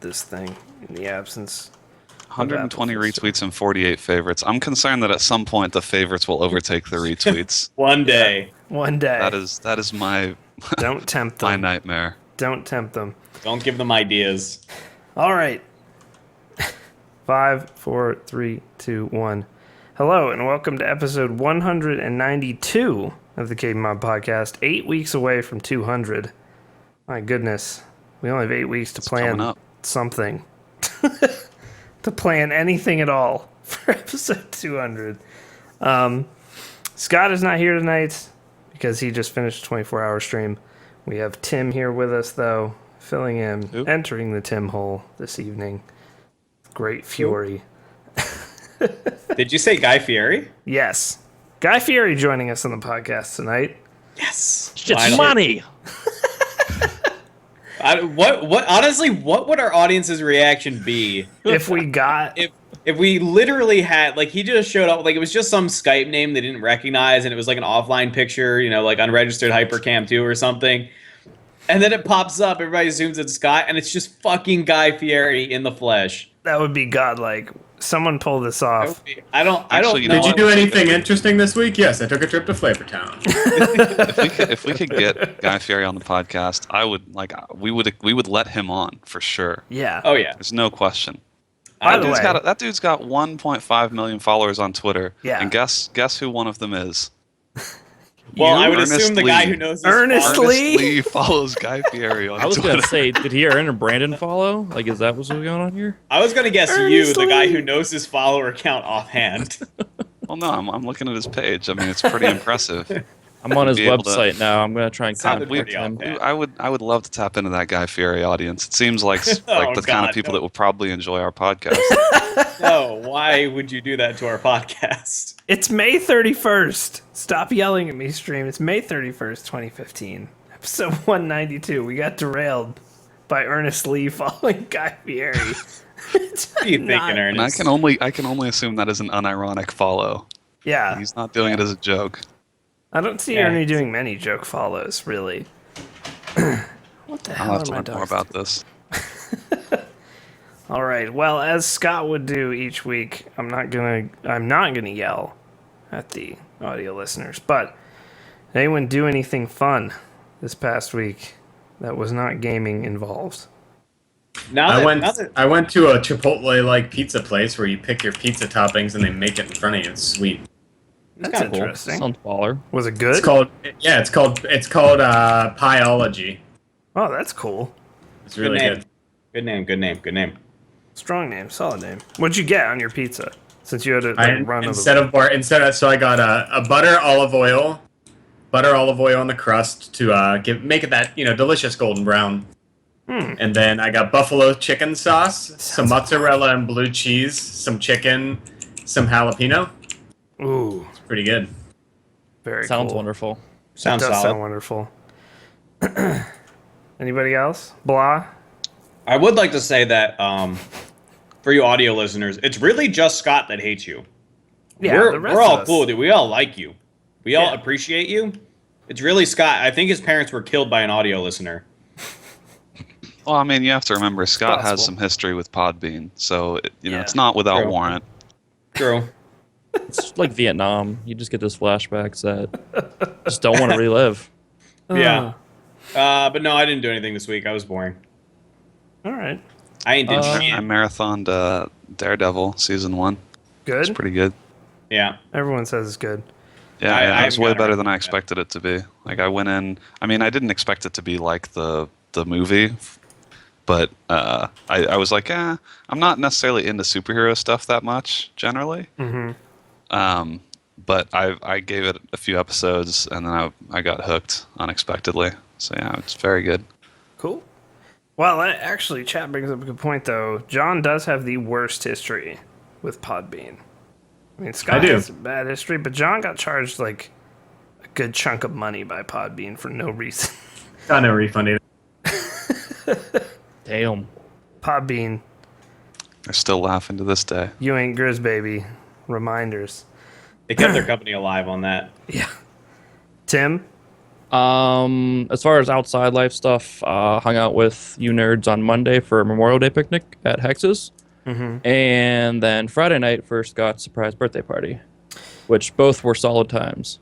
this thing in the absence. 120 retweets and 48 favorites. I'm concerned that at some point the favorites will overtake the retweets. One day. Yeah, one day. That is my Don't tempt them. my nightmare. Don't tempt them. Don't give them ideas. All right. 5, 4, 3, 2, 1. Hello, and welcome to episode 192 of the KBMOD podcast. 8 weeks away from 200. My goodness. We only have 8 weeks to plan something. To plan anything at all for episode 200. Scott is not here tonight because he just finished a 24-hour stream. We have Tim here with us, though, filling in, entering the Tim hole this evening. Great Fury. Did you say Guy Fieri? Yes. Guy Fieri joining us on the podcast tonight. Yes. Shit's money. Honestly, what would our audience's reaction be If we got... if we literally had, like, he just showed up, like, it was just some Skype name they didn't recognize, and it was like an offline picture, you know, like unregistered Hypercam 2 or something. And then it pops up, everybody assumes it's Scott, and it's just fucking Guy Fieri in the flesh. That would be godlike. Someone pull this off. I don't know. Did you do anything interesting this week? Yes, I took a trip to Flavortown. If we could get Guy Fieri on the podcast, we would let him on for sure. Yeah. Oh yeah. There's no question. By the way, That dude's got 1.5 million followers on Twitter. Yeah. And guess who one of them is? Well, You, I would Ernest assume the Lee. guy who knows his Ernest farm. Lee? Ernest Lee follows Guy Fieri on I was Twitter. gonna say, did he earn a Brandon follow? Like, is that what's going on here? I was gonna guess Ernest you, the guy Lee. who knows his follower count offhand. Well, no, I'm looking at his page. I mean, it's pretty impressive. I'm on his Be able to- website now. I'm gonna try and Sounded contact pretty him. off. I would love to tap into that Guy Fieri audience. It seems like the kind God, of people no. that would probably enjoy our podcast. No, why would you do that to our podcast? It's May 31st. Stop yelling at me, stream. It's May 31st, 2015. Episode 192. We got derailed by Ernest Lee following Guy Fieri. What are you thinking, And Ernest? I can only assume that is an unironic follow. Yeah. He's not doing it as a joke. I don't see Yeah. Ernie doing many joke follows, really. What the hell I'll have are to my learn more dogs about this. All right. Well, as Scott would do each week, I'm not gonna yell at the audio listeners. But did anyone do anything fun this past week that was not gaming involved? Now I went that to a Chipotle-like pizza place where you pick your pizza toppings and they make it in front of you. It's sweet. That's kinda cool. interesting. Sounds baller. Was it good? It's called Pieology. Oh, that's cool. It's really name. good. Good name. Strong name, solid name. What'd you get on your pizza? Since you had a run of So I got a butter olive oil on the crust to make it that delicious golden brown. And then I got buffalo chicken sauce, some mozzarella and blue cheese, some chicken, some jalapeno. Ooh, It's pretty good. very Sounds cool. wonderful. Sounds Does solid. sound wonderful. Anybody else? Blah. I would like to say that for you audio listeners, it's really just Scott that hates you. Yeah, the rest we're all of us. cool, dude. We all like you. We all Yeah. appreciate you. It's really Scott. I think his parents were killed by an audio listener. Well, I mean, you have to remember Scott Possible. has some history with Podbean, so Yeah. it's not without True. warrant. True. It's like Vietnam. You just get those flashbacks that just don't want to relive. Yeah. But no, I didn't do anything this week. I was boring. All right. I ain't did I shit. marathoned Daredevil season 1. It's Good. pretty good. Yeah. Everyone says it's good. Yeah, I it was haven't way gotten better around than to I that. expected it to be. Like I went in. I mean, I didn't expect it to be like the movie, but I was like, I'm not necessarily into superhero stuff that much generally. Mm-hmm. But I gave it a few episodes and then I got hooked unexpectedly. So yeah, it's very good. Cool. Well, actually, chat brings up a good point, though. John does have the worst history with Podbean. I mean, Scott do. has a bad history, but John got charged, like, a good chunk of money by Podbean for no reason. Got no refund either. Damn. Podbean, I still laughing to this day. you ain't Grizz baby. Reminders. They kept their company alive on that. Yeah. Tim, As far as outside life stuff, hung out with you nerds on Monday for a Memorial Day picnic at Hex's. And then Friday night for Scott's surprise birthday party, which both were solid times.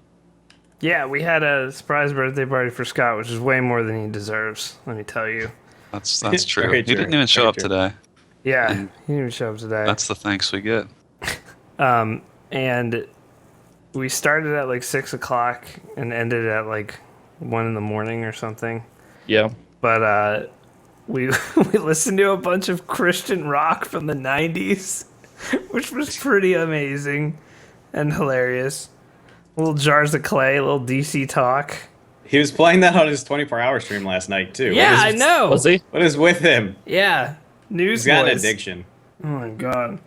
Yeah, we had a surprise birthday party for Scott, which is way more than he deserves, let me tell you. That's true. Very He true. didn't even show Very up true. today. Yeah, he didn't even show up today. That's the thanks we get. And we started at like 6 o'clock and ended at like 1 in the morning or something. Yeah. But we we listened to a bunch of Christian rock from the 90s, which was pretty amazing and hilarious. Little Jars of Clay, little DC talk. He was playing that on his 24-hour stream last night too. Yeah, I what is, know. Was he? What is with him? Yeah, news He's got an boys. addiction. Oh my god.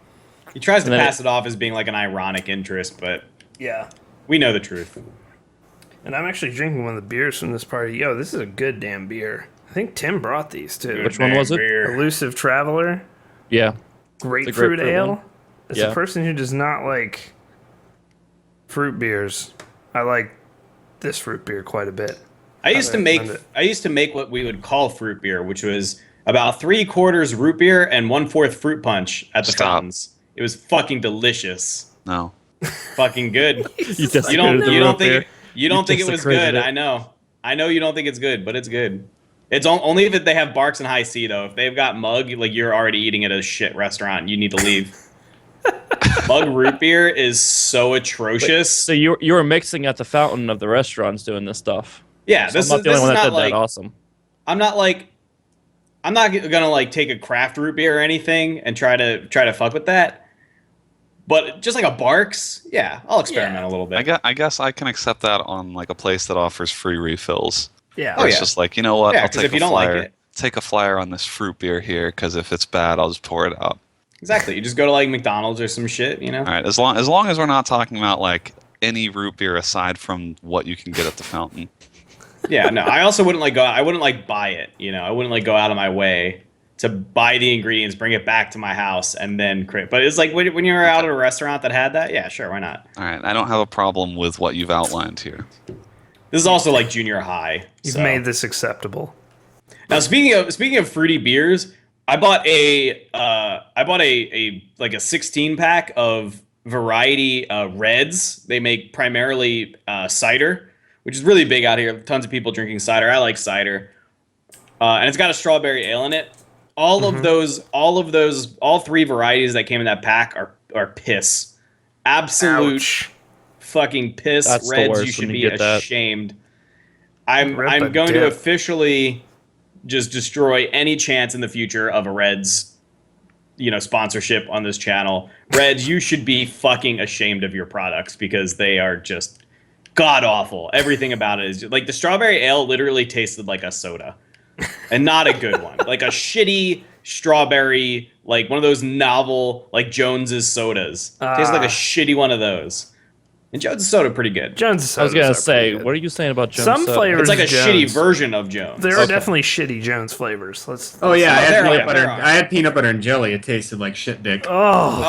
He tries to And then pass it off as being like an ironic interest, but Yeah. we know the truth. And I'm actually drinking one of the beers from this party. Yo, this is a good damn beer. I think Tim brought these too. Which one was it? Beer. Elusive Traveler, Yeah. grapefruit grapefruit ale. one. As Yeah. a person who does not like fruit beers, I like this fruit beer quite a bit. I used to make what we would call fruit beer, which was about 3/4 root beer and 1/4 fruit punch at the Stop. fountains. It was fucking delicious. No. Fucking good. You You don't think beer. you don't think it was desecrated good. it. I know you don't think it's good, but it's good. It's only if they have Barks and High C though. If they've got Mug, like you're already eating at a shit restaurant, you need to leave. Mug root beer is so atrocious. So you were mixing at the fountain of the restaurants doing this stuff. Yeah, So this I'm not is the only one that not did like that. Awesome. I'm not gonna like take a craft root beer or anything and try to fuck with that. But just like a Barks, yeah, I'll experiment a little bit. I guess I can accept that on like a place that offers free refills. Yeah. Oh, It's yeah. just like, you know what? Yeah, I'll 'cause take if a you don't like flyer. it- Take a flyer on this fruit beer here, because if it's bad, I'll just pour it out. Exactly. You just go to like McDonald's or some shit, you know. All right. As long as we're not talking about like any root beer aside from what you can get at the fountain. Yeah, no. I also wouldn't I wouldn't like buy it, you know. I wouldn't like go out of my way to buy the ingredients, bring it back to my house, and then create. But it's like when you're out at a restaurant that had that, yeah, sure, why not? All right. I don't have a problem with what you've outlined here. This is also like junior high. You've so. made this acceptable. Now speaking of fruity beers, I bought a 16 pack of variety reds. They make primarily cider, which is really big out here. Tons of people drinking cider. I like cider, and it's got a strawberry ale in it. All three varieties that came in that pack are piss, absolute Ouch. fucking piss. That's the Reds, worst you should when be you get that. ashamed. I'm Rip a going to dip. officially just destroy any chance in the future of a Reds, sponsorship on this channel. Reds, you should be fucking ashamed of your products because they are just god awful. Everything about it is like the strawberry ale literally tasted like a soda, and not a good one. Like a shitty strawberry, like one of those novel like Jones's sodas. Tastes like a shitty one of those. And Jones's soda pretty good. Jones. I was gonna say, what are you saying about Jones? Some soda? flavors. It's like a Jones. shitty version of Jones. There are Okay. definitely shitty Jones flavors. Oh yeah, I had There peanut are, butter. there are. I had peanut butter and jelly. It tasted like shit dick. Oh,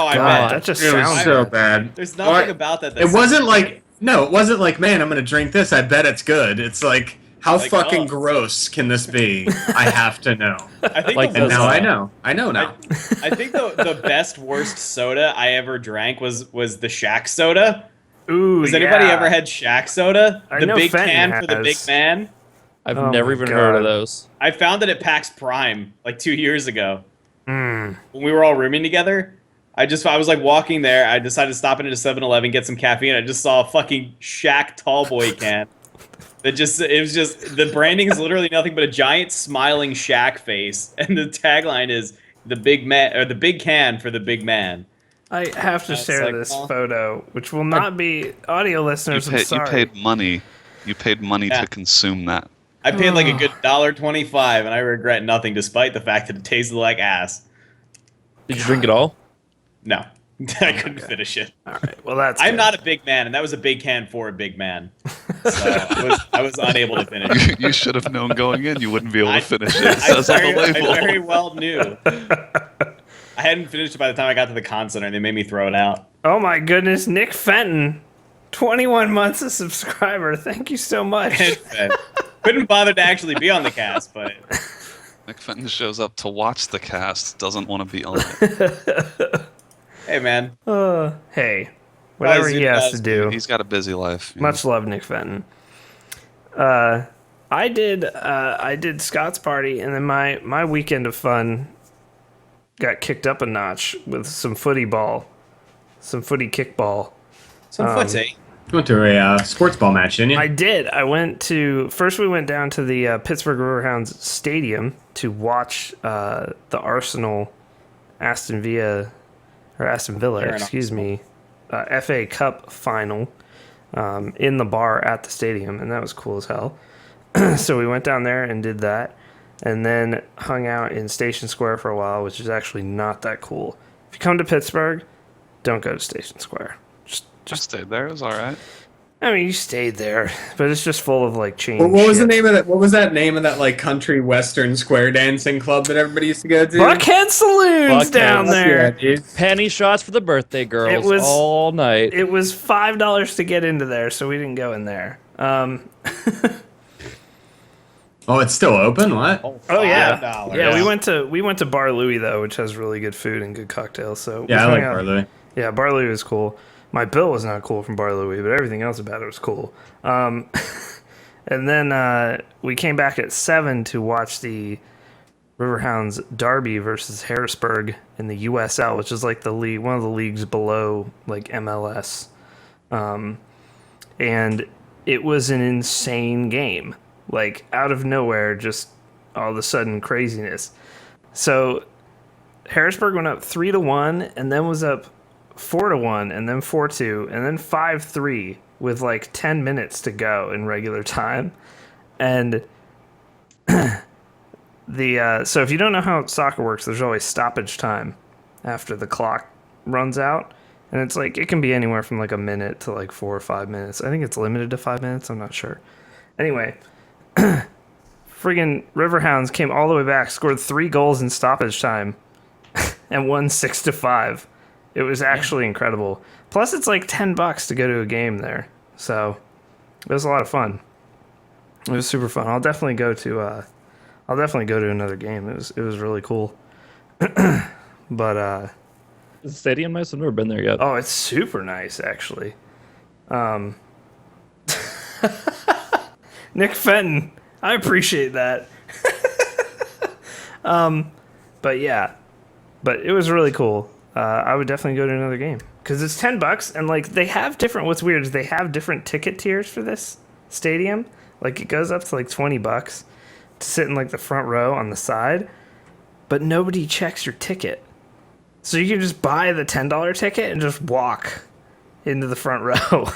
I god, bet. that just It was sounds so bad. bad. There's nothing about that. It wasn't like it wasn't like, man, I'm gonna drink this. I bet it's good. It's like, how Like, fucking oh. gross can this be? I have to know. I think Like the And this. now I know. I know now. I think the best worst soda I ever drank was the Shaq soda. Ooh, Has anybody yeah. ever had Shaq soda? I The know big Fenton can for the big has. man. I've Oh never my even heard of God. those. I found it at PAX Prime like 2 years ago Mm. when we were all rooming together. I was like walking there. I decided to stop into 7-Eleven, get some caffeine. I just saw a fucking Shaq Tallboy can. It was just the branding is literally nothing but a giant smiling Shaq face, and the tagline is the big man or the big can for the big man. I have to It's share like, this oh. photo, which will not be audio listeners. I'm You sorry. paid money. You paid money Yeah. to consume that. I paid like a good $1.25, and I regret nothing, despite the fact that it tasted like ass. Did you drink it all? No, I couldn't finish it. All right. Well, that's. I'm good. not a big man, and that was a big can for a big man. So I was unable to finish. You should have known going in. You wouldn't be able I- to finish it. It I says on the very, label. I very well knew. I hadn't finished it by the time I got to the con center, and they made me throw it out. Oh my goodness, Nick Fenton. 21 months a subscriber. Thank you so much. Couldn't bother to actually be on the cast, but Nick Fenton shows up to watch the cast, doesn't want to be on it. hey, man. Hey, whatever he has to do. He's got a busy life. Much love, Nick Fenton. I did Scott's party, and then my weekend of fun got kicked up a notch with some footy kickball. Some footsie. You went to a sports ball match, didn't you? I did. We went down to the Pittsburgh Riverhounds Stadium to watch the Aston Villa, FA Cup final in the bar at the stadium, and that was cool as hell. So we went down there and did that, and then hung out in Station Square for a while, which is actually not that cool. If you come to Pittsburgh, don't go to Station Square. Just stayed there. It was all right. I mean, you stayed there, but it's just full of like chain. What was shit. the name of that? What was that name of that like country western square dancing club that everybody used to go to? Buckhead Saloon's down there. Yeah, dude. Penny shots for the birthday girls It was- all night. It was $5 to get into there, so we didn't go in there. Oh, it's still open. What? Oh yeah, $5. yeah. We went to Bar Louie though, which has really good food and good cocktails. So we Yeah, I hung like out. Bar Louie. Yeah, Bar Louie was cool. My bill was not cool from Bar Louie, but everything else about it was cool. And then we came back at 7 to watch the Riverhounds Derby versus Harrisburg in the USL, which is like the league, one of the leagues below like MLS. And it was an insane game. Like out of nowhere, just all of a sudden craziness. So Harrisburg went up 3-1, and then was up 4-1, and then 4-2, and then 5-3 with like 10 minutes to go in regular time. And so if you don't know how soccer works, there's always stoppage time after the clock runs out, and it's like it can be anywhere from like a minute to like 4 or 5 minutes. I think it's limited to 5 minutes. I'm not sure. Anyway. Friggin' Riverhounds came all the way back, scored 3 goals in stoppage time, and won 6-5. It was actually incredible. Plus, it's like $10 to go to a game there, so it was a lot of fun. It was super fun. I'll definitely go to another game. It was really cool. But Is the stadium nice? I've never been there yet. oh, it's super nice actually. Nick Fenton, I appreciate that. But yeah, but it was really cool. I would definitely go to another game because it's $10, and like they have different. What's weird is they have different ticket tiers for this stadium. Like it goes up to like $20 to sit in like the front row on the side, but nobody checks your ticket, so you can just buy the $10 ticket and just walk into the front row.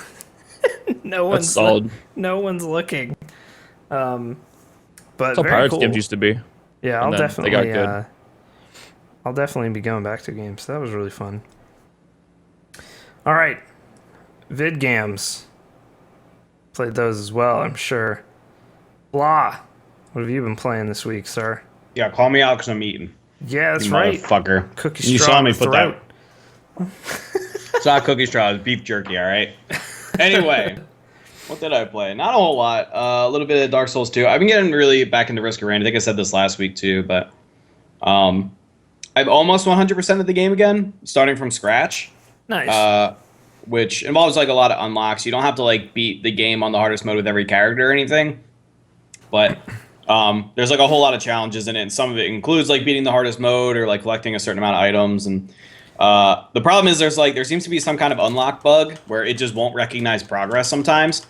No one's That's solid. No one's looking. But That's how very Pirates cool. games used to be. Yeah, and I'll then definitely. they got good. I'll definitely be going back to games. That was really fun. All right, VidGams. Played those as well, I'm sure. Blah. What have you been playing this week, sir? Yeah, call me out because I'm eating. Yeah, that's You right. motherfucker. Cookie You straw saw in me the put throat. that. It's not cookie straw, it's beef jerky, alright? Anyway, what did I play? Not a whole lot. A little bit of Dark Souls 2. I've been getting really back into Risk of Rain. I think I said this last week too, but I've almost 100% of the game again, starting from scratch. Nice. Which involves like a lot of unlocks. You don't have to like beat the game on the hardest mode with every character or anything, but there's like a whole lot of challenges in it, and some of it includes like beating the hardest mode or like collecting a certain amount of items. And the problem is there seems to be some kind of unlock bug where it just won't recognize progress sometimes.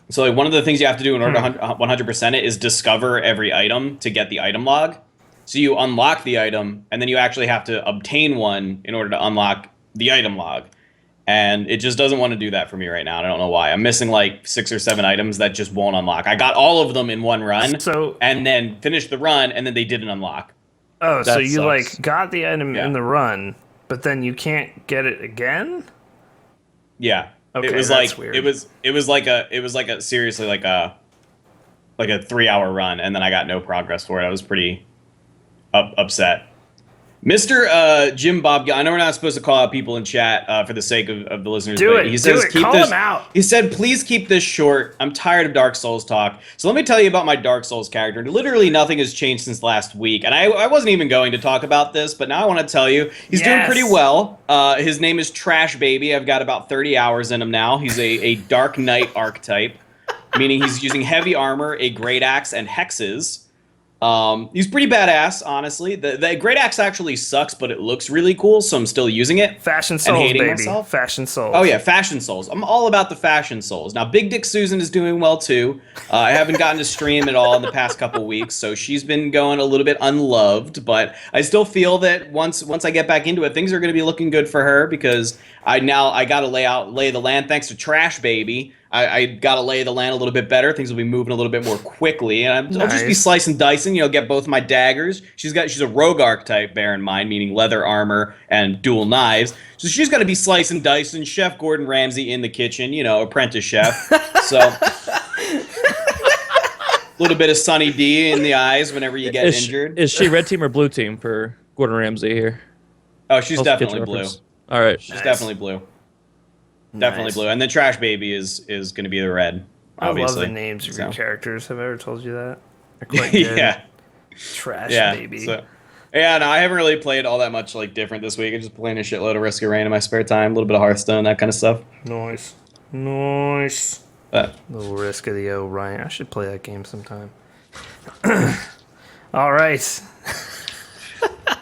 So like one of the things you have to do in order to 100% it is discover every item to get the item log. So you unlock the item, and then you actually have to obtain one in order to unlock the item log. And it just doesn't want to do that for me right now. I don't know why. I'm missing like 6 or 7 items that just won't unlock. I got all of them in one run, and then finished the run, and then they didn't unlock. Oh, so That you sucks. like got the item Yeah. in the run, but then you can't get it again? Yeah. Okay, it was that's like weird. it was like a seriously like a 3-hour run, and then I got no progress for it. I was pretty upset. Mr. Jim Bob, I know we're not supposed to call out people in chat for the sake of the listeners. But he says, Call them out. He said, please keep this short. I'm tired of Dark Souls talk. So let me tell you about my Dark Souls character. Literally nothing has changed since last week. And I wasn't even going to talk about this, but now I want to tell you. He's doing pretty well. His name is Trash Baby. I've got about 30 hours in him now. He's a Dark Knight archetype, meaning he's using heavy armor, a great axe, and hexes. He's pretty badass, honestly. The great axe actually sucks, but it looks really cool, so I'm still using it. Fashion souls, hating baby. myself. Fashion souls. Oh yeah, fashion souls. I'm all about the fashion souls. Now, Big Dick Susan is doing well too. I haven't gotten to stream at all in the past couple weeks, so she's been going a little bit unloved. But I still feel that once I get back into it, things are going to be looking good for her because I got to lay the land. Thanks to Trash Baby, I got to lay the land a little bit better. Things will be moving a little bit more quickly, and I'll just be slicing, dicing. Get both my daggers. She's a rogue archetype, bear in mind, meaning leather armor and dual knives. So she's going to be slicing, dicing. Chef Gordon Ramsay in the kitchen, apprentice chef. So a little bit of Sunny D in the eyes whenever you get injured. Is she red team or blue team for Gordon Ramsay here? Oh, she's definitely blue. All right, she's definitely blue. Definitely blue. And then Trash Baby is going to be the red, obviously. I love the names of your characters. Have I ever told you that? They're quite good. Yeah. Trash Baby. So, yeah, no, I haven't really played all that much different this week. I'm just playing a shitload of Risk of Rain in my spare time, a little bit of Hearthstone, that kind of stuff. Nice. But, little Risk of the Orion. I should play that game sometime. All right.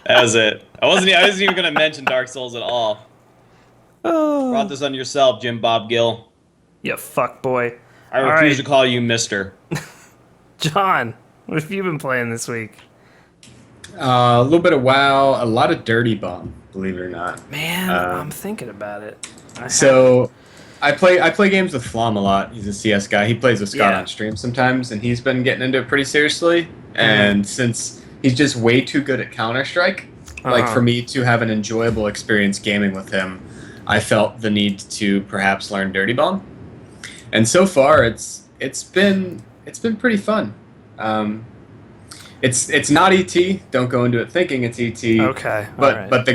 That was it. I wasn't even going to mention Dark Souls at all. Brought this on yourself, Jim Bob Gill. You fuck boy. I refuse to call you Mister. John, what have you been playing this week? A little bit of WoW, a lot of Dirty Bomb, believe it or not. Man, I'm thinking about it. I play games with Flom a lot. He's a CS guy. He plays with Scott on stream sometimes, and he's been getting into it pretty seriously. And since he's just way too good at Counter-Strike, for me to have an enjoyable experience gaming with him, I felt the need to perhaps learn Dirty Bomb. And so far, it's been pretty fun. It's not ET. Don't go into it thinking it's ET. Okay. But the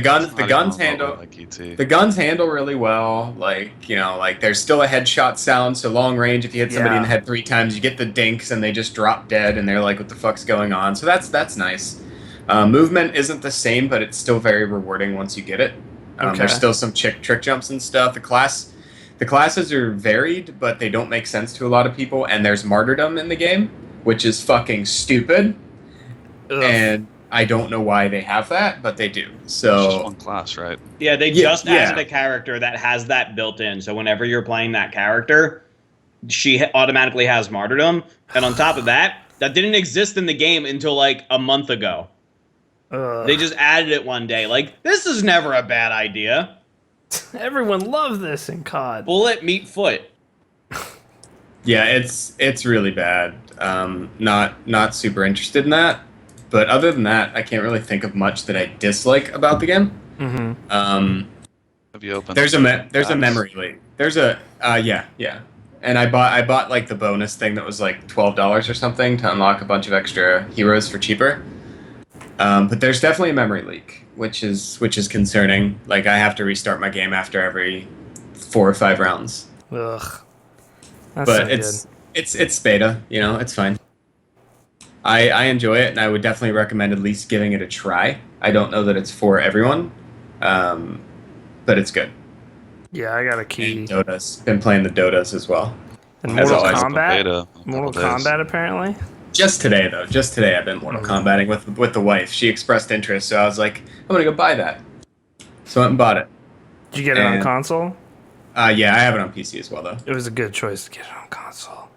guns handle really well. There's still a headshot sound. So long range, if you hit somebody in the head 3 times, you get the dinks and they just drop dead and they're like, "What the fuck's going on?" So that's nice. Movement isn't the same, but it's still very rewarding once you get it. There's still some trick jumps and stuff. The classes are varied, but they don't make sense to a lot of people. And there's martyrdom in the game, which is fucking stupid. Ugh. And I don't know why they have that, but they do. So it's just one class, right? Yeah, they just added a character that has that built in. So whenever you're playing that character, she automatically has martyrdom. And on top of that, that didn't exist in the game until a month ago. They just added it one day. This is never a bad idea. Everyone loves this in COD. Bullet, meat, foot. Yeah, it's really bad. Not super interested in that. But other than that, I can't really think of much that I dislike about the game. Mm-hmm. Have you opened? There's a memory leak. There's a yeah. And I bought the bonus thing that was $12 or something to unlock a bunch of extra heroes for cheaper. But there's definitely a memory leak, which is concerning. I have to restart my game after every 4 or 5 rounds. Ugh. But it's beta, it's fine. I enjoy it, and I would definitely recommend at least giving it a try. I don't know that it's for everyone, but it's good. Yeah, I got a key. And Dotas. Been playing the Dotas as well. And Mortal Kombat, apparently? Just today, though. Just today I've been Mortal Kombating with the wife. She expressed interest, so I was like, I'm going to go buy that. So I went and bought it. Did you get it on console? Yeah, I have it on PC as well, though. It was a good choice to get it on console.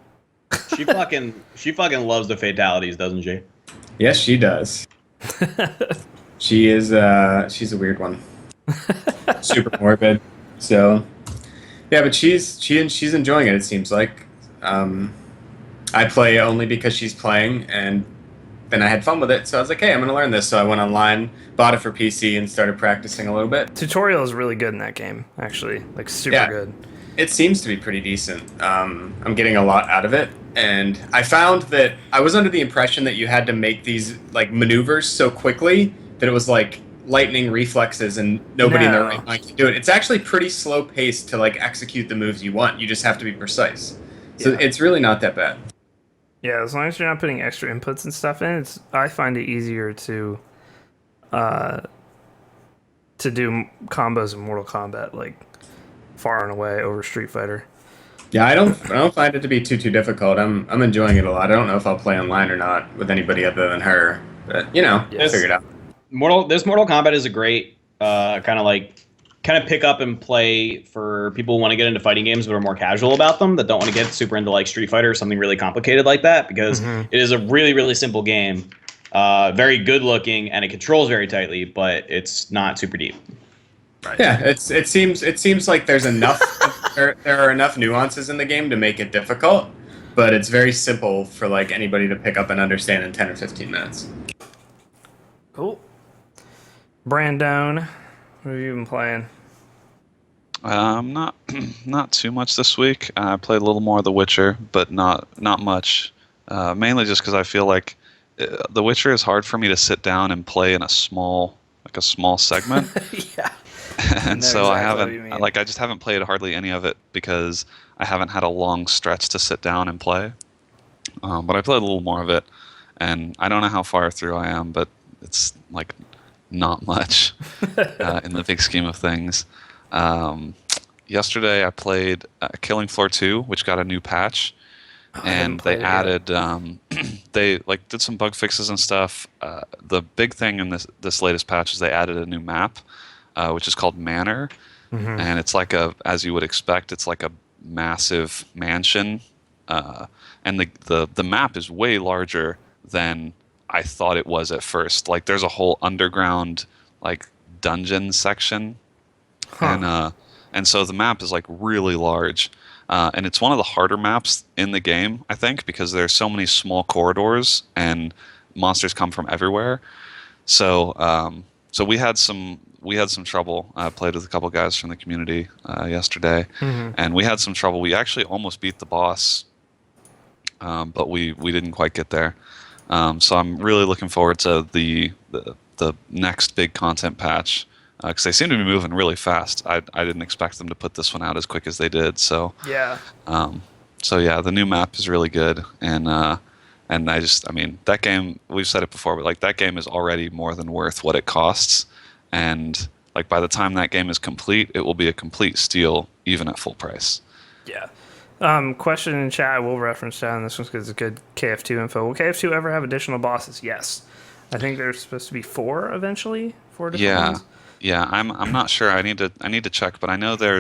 She fucking loves the fatalities, doesn't she? Yes, she does. She's a weird one. Super morbid. So, yeah, but she's enjoying it. It seems like. I play only because she's playing, and then I had fun with it. So I was like, hey, I'm gonna learn this. So I went online, bought it for PC, and started practicing a little bit. Tutorial is really good in that game, actually. Super good. It seems to be pretty decent. I'm getting a lot out of it, and I found that I was under the impression that you had to make these maneuvers so quickly that it was lightning reflexes and nobody in their No. right mind can do it. It's actually pretty slow paced to like execute the moves you want. You just have to be precise. So Yeah. it's really not that bad. Yeah, as long as you're not putting extra inputs and stuff in, I find it easier to do combos in Mortal Kombat like far and away over Street Fighter. Yeah, I don't find it to be too difficult. I'm enjoying it a lot. I don't know if I'll play online or not with anybody other than her, but you know, Yes. figure it out. Mortal Kombat is a great kind of pick up and play for people who want to get into fighting games but are more casual about them, that don't want to get super into like Street Fighter or something really complicated like that, because it is a really, really simple game, very good looking, and it controls very tightly, but it's not super deep. Right. Yeah, it seems like there's enough there are enough nuances in the game to make it difficult, but it's very simple for like anybody to pick up and understand in 10 or 15 minutes. Cool. Brandon, what have you been playing? Not too much this week. I played a little more of The Witcher, but not much. Mainly just because I feel like The Witcher is hard for me to sit down and play in a small segment. Yeah. And know so I exactly what you haven't mean. I just haven't played hardly any of it because I haven't had a long stretch to sit down and play. But I played a little more of it, and I don't know how far through I am, but it's like not much in the big scheme of things. Yesterday I played Killing Floor 2, which got a new patch, and they added they like did some bug fixes and stuff. The big thing in this latest patch is they added a new map, which is called Manor, and it's like as you would expect, it's like a massive mansion, and the map is way larger than I thought it was at first. Like there's a whole underground like dungeon section, and so the map is like really large, and it's one of the harder maps in the game, I think, because there's so many small corridors and monsters come from everywhere. So we had some trouble. I played with a couple guys from the community yesterday, and we had some trouble. We actually almost beat the boss, but we didn't quite get there. So I'm really looking forward to the next big content patch, because they seem to be moving really fast. I didn't expect them to put this one out as quick as they did. So Yeah. so yeah, the new map is really good, and I mean that game, we've said it before, but like that game is already more than worth what it costs, and like by the time that game is complete, it will be a complete steal even at full price. Yeah. Question in chat, we'll reference down this one because it's good KF2 info. Will KF2 ever have additional bosses? Yes. I think there's supposed to be 4 eventually. 4 different ones. Yeah, I'm not sure. I need to check, but I know there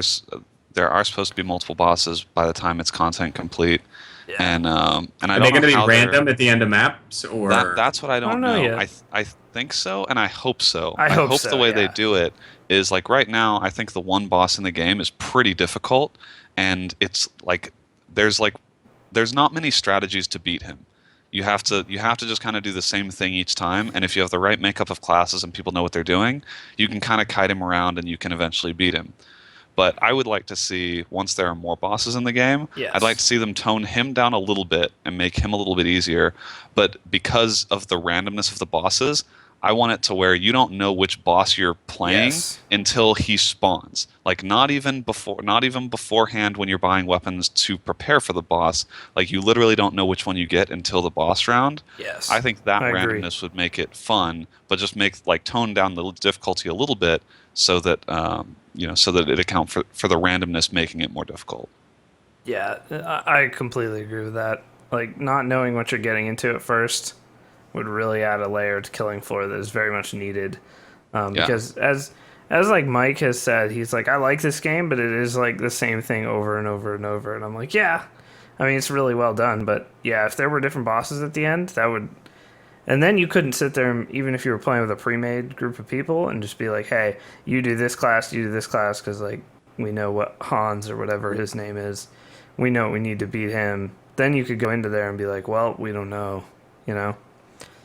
are supposed to be multiple bosses by the time it's content complete. Yeah. And I Are don't they know going to be how random at the end of maps, or that's what I don't know know. yet. I think so, and I hope so. I hope hope so, the way they yeah. do it is like right now. I think the one boss in the game is pretty difficult, and it's like there's not many strategies to beat him. You have to just kind of do the same thing each time, and if you have the right makeup of classes and people know what they're doing, you can kind of kite him around and you can eventually beat him. But I would like to see, once there are more bosses in the game, Yes. I'd like to see them tone him down a little bit and make him a little bit easier. But because of the randomness of the bosses, I want it to where you don't know which boss you're playing Yes. until he spawns. Like not even beforehand when you're buying weapons to prepare for the boss. Like you literally don't know which one you get until the boss round. Yes. I think that I agree. randomness would make it fun, but just tone down the difficulty a little bit so that so that it account for the randomness making it more difficult. Yeah, I completely agree with that. Like, not knowing what you're getting into at first would really add a layer to Killing Floor that is very much needed. Because as like Mike has said, he's like, I like this game, but it is like the same thing over and over and over. And I'm like, yeah. I mean, it's really well done, but yeah, if there were different bosses at the end, that would... And then you couldn't sit there, and, even if you were playing with a pre-made group of people, and just be like, hey, you do this class, because, like, we know what Hans or whatever his name is. We know we need to beat him. Then you could go into there and be like, well, we don't know, you know?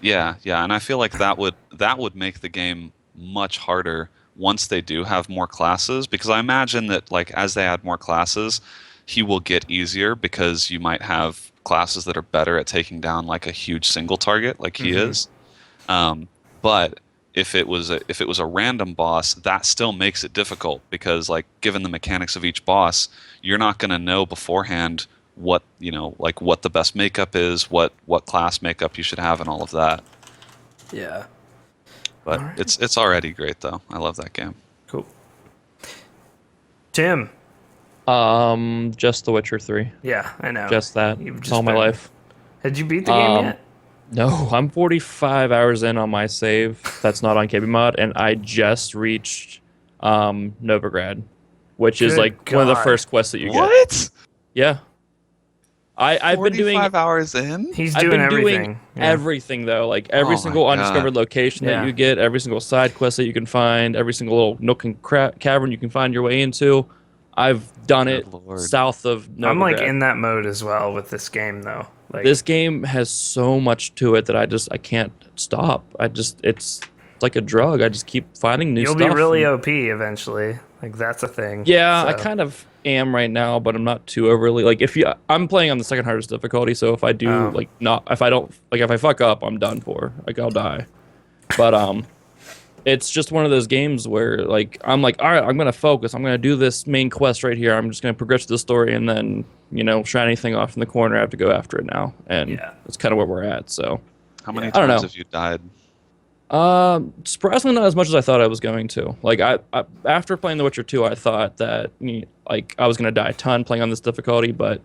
Yeah, and I feel like that would make the game much harder once they do have more classes, because I imagine that like as they add more classes, he will get easier because you might have classes that are better at taking down like a huge single target like he is. But if it was a random boss, that still makes it difficult because like given the mechanics of each boss, you're not going to know beforehand what what the best makeup is, what class makeup you should have, and all of that. Yeah. But Alright. it's already great though. I love that game. Cool. Tim. Just The Witcher 3. Yeah, I know. Just that. You've It's just all my been- life. Had you beat the game yet? No, I'm 45 hours in on my save. That's not on KBMOD, and I just reached Novigrad, which is Good like one of the God. first quests that you get. What? Yeah. I've been doing 45 hours in? He's I've doing been everything. doing Yeah. everything though, like every Oh my single God. undiscovered location Yeah. that you get, every single side quest that you can find, every single little nook and cavern you can find your way into. I've done Good it Lord. south of Novigrad. I'm like in that mode as well with this game though. Like This game has so much to it that I can't stop. It's like a drug. I just keep finding new you'll stuff. be really and- OP eventually. Like that's a thing. Yeah, I So, kind of am right now, but I'm not too overly like I'm playing on the second hardest difficulty, so if I do Oh. if I fuck up, I'm done for. Like I'll die. But it's just one of those games where like I'm like, all right, I'm gonna focus. I'm gonna do this main quest right here. I'm just gonna progress the story, and then shiny anything off in the corner, I have to go after it now, and Yeah. that's kind of where we're at. So How many I don't times know. have you died? surprisingly not as much as I thought I was going to. Like I after playing The Witcher 2, I thought that like I was gonna die a ton playing on this difficulty, but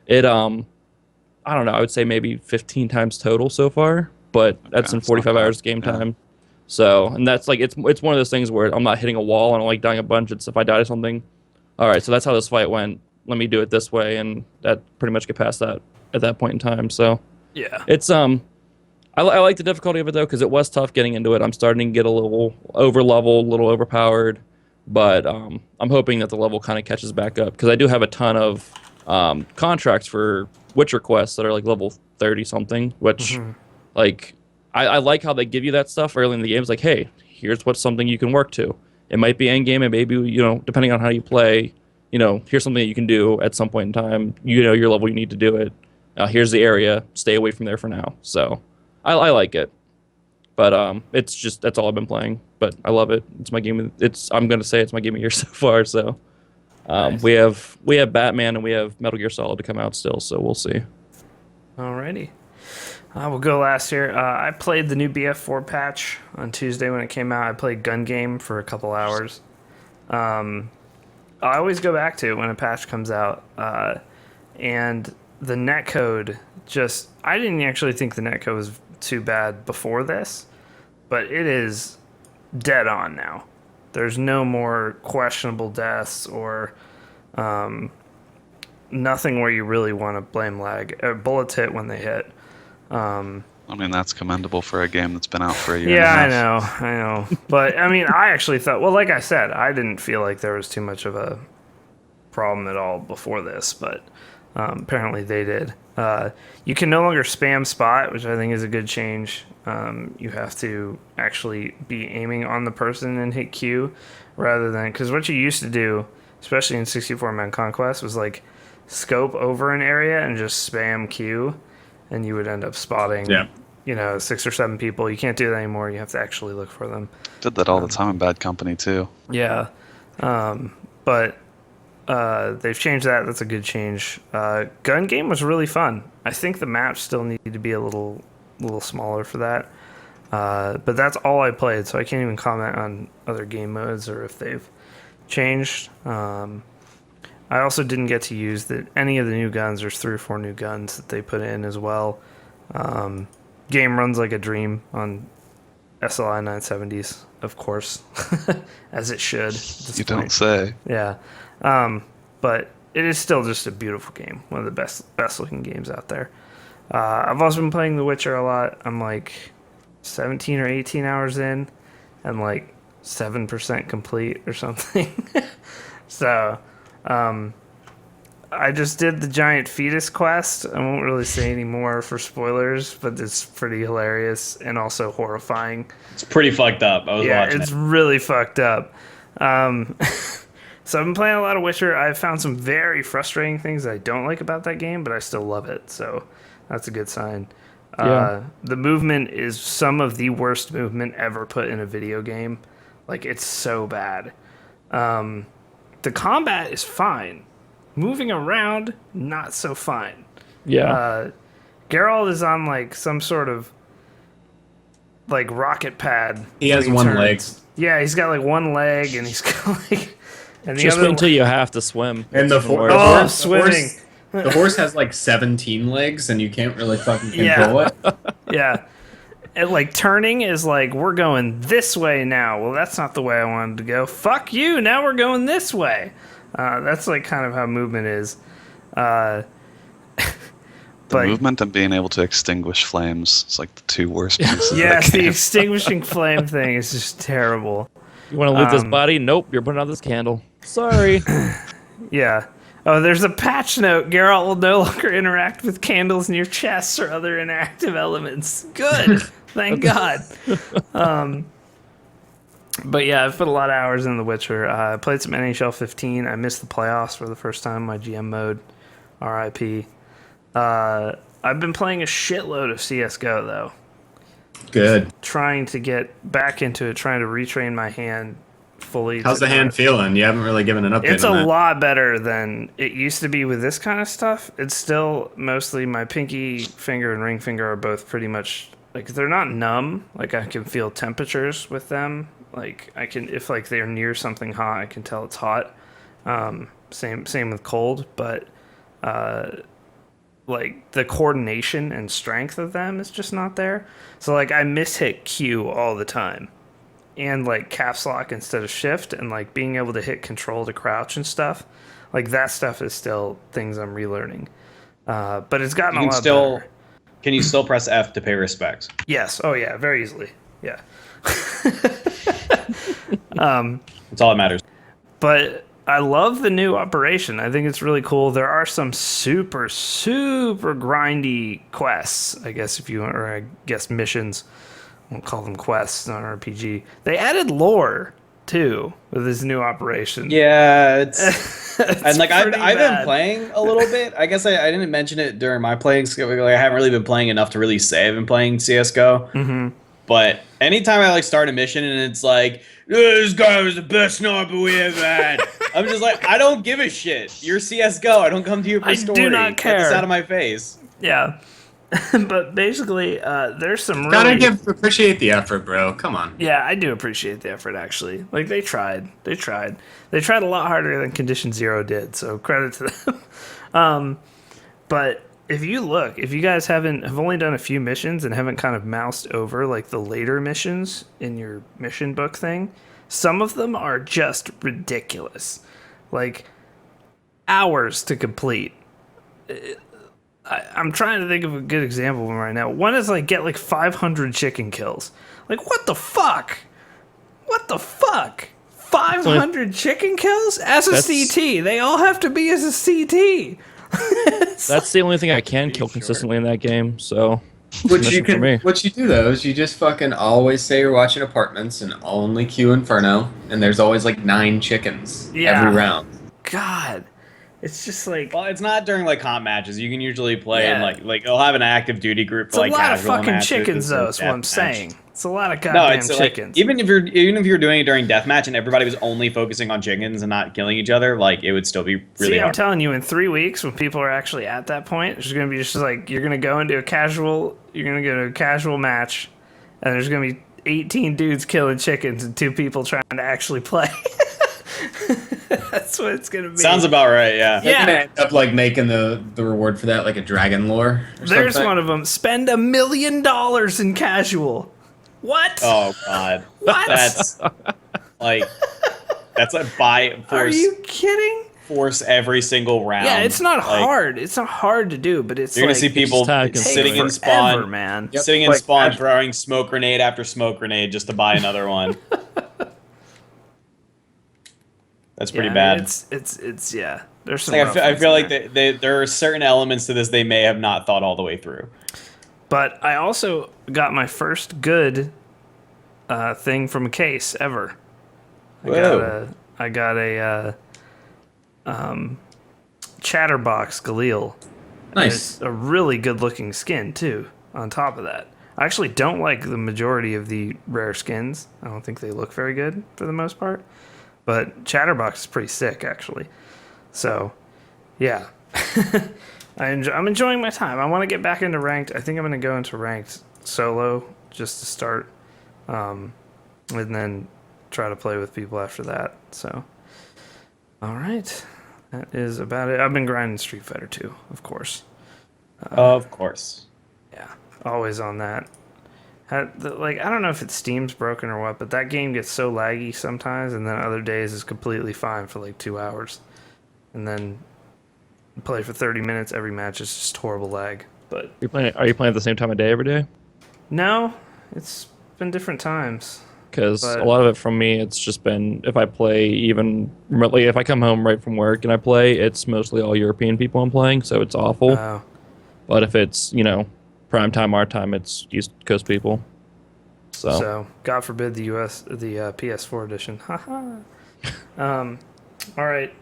it I don't know. I would say maybe 15 times total so far, but that's in that's not 45 bad. hours game Yeah. time. So, and that's like it's one of those things where I'm not hitting a wall and I'm like dying a bunch. It's if I die to something, all right. So that's how this fight went. Let me do it this way, and that pretty much get past that at that point in time. So Yeah. it's I like the difficulty of it though because it was tough getting into it. I'm starting to get a little over leveled, a little overpowered, but I'm hoping that the level kind of catches back up because I do have a ton of contracts for Witcher quests that are like level 30 something, which like I like how they give you that stuff early in the game. It's like, hey, here's what's something you can work to. It might be end game, it may be depending on how you play. Here's something that you can do at some point in time. Your level, you need to do it. Here's the area. Stay away from there for now. So I like it, but that's all I've been playing. But I love it. It's my game. I'm gonna say it's my game of the year so far. So Nice. we have Batman and we have Metal Gear Solid to come out still. So we'll see. Alrighty. I will go last here. I played the new BF4 patch on Tuesday when it came out. I played Gun Game for a couple hours. I always go back to it when a patch comes out. And the netcode I didn't actually think the netcode was too bad before this, but it is dead on now. There's no more questionable deaths or nothing where you really want to blame lag. Bullets hit when they hit. I mean, that's commendable for a game that's been out for a year. Yeah, and a half. I know. But I mean, I actually thought, well, like I said, I didn't feel like there was too much of a problem at all before this, but apparently they did. You can no longer spam spot, which I think is a good change. You have to actually be aiming on the person and hit Q rather than, because what you used to do, especially in 64-man Conquest, was like scope over an area and just spam Q, and you would end up spotting, 6 or 7 people. You can't do that anymore. You have to actually look for them. Did that all the time in Bad Company too. Yeah. But they've changed that. That's a good change. Gun Game was really fun. I think the maps still need to be a little smaller for that. But that's all I played, so I can't even comment on other game modes or if they've changed. I also didn't get to use any of the new guns. There's 3 or 4 new guns that they put in as well. Game runs like a dream on SLI 970s, of course, as it should. at this You point. don't say. Yeah. But it is still just a beautiful game. One of the best looking games out there. I've also been playing The Witcher a lot. I'm like 17 or 18 hours in and like 7% complete or something. So, I just did the giant fetus quest. I won't really say any more for spoilers, but it's pretty hilarious and also horrifying. It's pretty fucked up. I was watching It's it. really fucked up. So I've been playing a lot of Witcher. I've found some very frustrating things that I don't like about that game, but I still love it. So that's a good sign. The movement is some of the worst movement ever put in a video game. Like, it's so bad. The combat is fine. Moving around, not so fine. Yeah. Geralt is on, like, some sort of, like, rocket pad. He has when one turns. leg. Yeah, he's got, like, one leg, and he's got, like... And the Just other wait until you have to swim. And It's the even worse. Oh, swimming. The horse has like 17 legs, and you can't really fucking control it. Yeah. And, like, turning is like, we're going this way now. Well, that's not the way I wanted to go. Fuck you, now we're going this way. That's, like, kind of how movement is. The But movement and being able to extinguish flames is like the two worst pieces. of yes, that the game. extinguishing flame thing is just terrible. You want to loot this body? Nope, you're putting out this candle. Sorry. Yeah. Oh, there's a patch note. Geralt will no longer interact with candles near chests or other inactive elements. Good. Thank God. But yeah, I've put a lot of hours in The Witcher. I played some NHL 15. I missed the playoffs for the first time. My GM mode. RIP. I've been playing a shitload of CSGO, though. Good. Trying to get back into it, trying to retrain my hand fully. How's the hand feeling? You haven't really given an update It's a on that. lot better than it used to be with this kind of stuff. It's still mostly my pinky finger and ring finger are both pretty much, like, they're not numb. Like, I can feel temperatures with them. Like, I can, if, like, they're near something hot, I can tell it's hot. Same with cold, but like, the coordination and strength of them is just not there. So, like, I mishit Q all the time. And, like, caps lock instead of shift, and, like, being able to hit control to crouch and stuff. Like, that stuff is still things I'm relearning. But it's gotten a lot better. Can you still press F to pay respects? Yes. Oh, yeah. Very easily. Yeah. That's all that matters. But I love the new operation. I think it's really cool. There are some super, super grindy quests, I guess, missions. I won't call them quests, not RPG. They added lore, too, with this new operation. Yeah, it's and like I've pretty been bad. playing a little bit. I guess I didn't mention it during my playing. Like, I haven't really been playing enough to really say I've been playing CS:GO. Mm-hmm. But anytime I, like, start a mission and it's like, this guy was the best sniper we ever had, I'm just like, I don't give a shit. You're CS:GO. I don't come to you for I story. do not Get care. this out of my face. Yeah. But basically, there's some really... Gotta appreciate the effort, bro. Come on. Yeah, I do appreciate the effort, actually. Like, they tried. They tried a lot harder than Condition Zero did, so credit to them. But if you guys have only done a few missions and haven't kind of moused over, like, the later missions in your mission book thing, some of them are just ridiculous. Like, hours to complete. I'm trying to think of a good example of one right now. One is, like, get, like, 500 chicken kills. Like, what the fuck? What the fuck? 500 chicken kills? As a CT. They all have to be as a CT. That's the only thing I can kill consistently in that game, so... What mission you for me. what you do though is you just fucking always say you're watching Apartments and only queue Inferno, and there's always like 9 chickens every round. God. It's just like... Well, it's not during, like, comp matches. You can usually play Yeah. in, like they'll have an active duty group It's for, like, a lot of casual fucking matches chickens, though, and is what I'm deathmatch. saying. It's a lot of No, goddamn it's chickens. like even if you're doing it during deathmatch and everybody was only focusing on chickens and not killing each other, like, it would still be really See, I'm hard. telling you, in 3 weeks, when people are actually at that point, there's going to be just like, you're going to go to a casual match, and there's going to be 18 dudes killing chickens and 2 people trying to actually play. That's what it's going to be. Sounds about right, yeah. They're gonna Yeah, end up like making the reward for that like a dragon lore. Or there's something. one of them. Spend $1 million in casual. What? Oh god. What? That's like Are you kidding? force every single round. Yeah, it's not Like, hard. It's not hard to do, but it's You're like, gonna see people just takes sitting in forever, spawn, man. Yep. sitting in Like, spawn, I've- throwing smoke grenade after smoke grenade just to buy another one. That's pretty Yeah, bad. It's yeah. There's some. Like, rough I ones feel in like there. there are certain elements to this they may have not thought all the way through. But I also got my first good thing from a case ever. I got a Chatterbox Galil. Nice. It's a really good looking skin too. on top of that. I actually don't like the majority of the rare skins. I don't think they look very good for the most part. But Chatterbox is pretty sick, actually. So, yeah. I'm enjoying my time. I want to get back into ranked. I think I'm going to go into ranked solo just to start. And then try to play with people after that. So, all right. That is about it. I've been grinding Street Fighter 2, of course. Of course. Yeah, always on that. I don't know if it's Steam's broken or what, but that game gets so laggy sometimes, and then other days is completely fine for like 2 hours. And then play for 30 minutes, every match is just horrible lag. But Are you playing at the same time of day every day? no, it's been different times. Because But- a lot of it from me, it's just been, if I play even remotely, if I come home right from work and I play, it's mostly all European people I'm playing, so it's awful. Oh, But if it's, prime time, our time, it's East Coast people. so God forbid the PS4 edition. Haha. All right.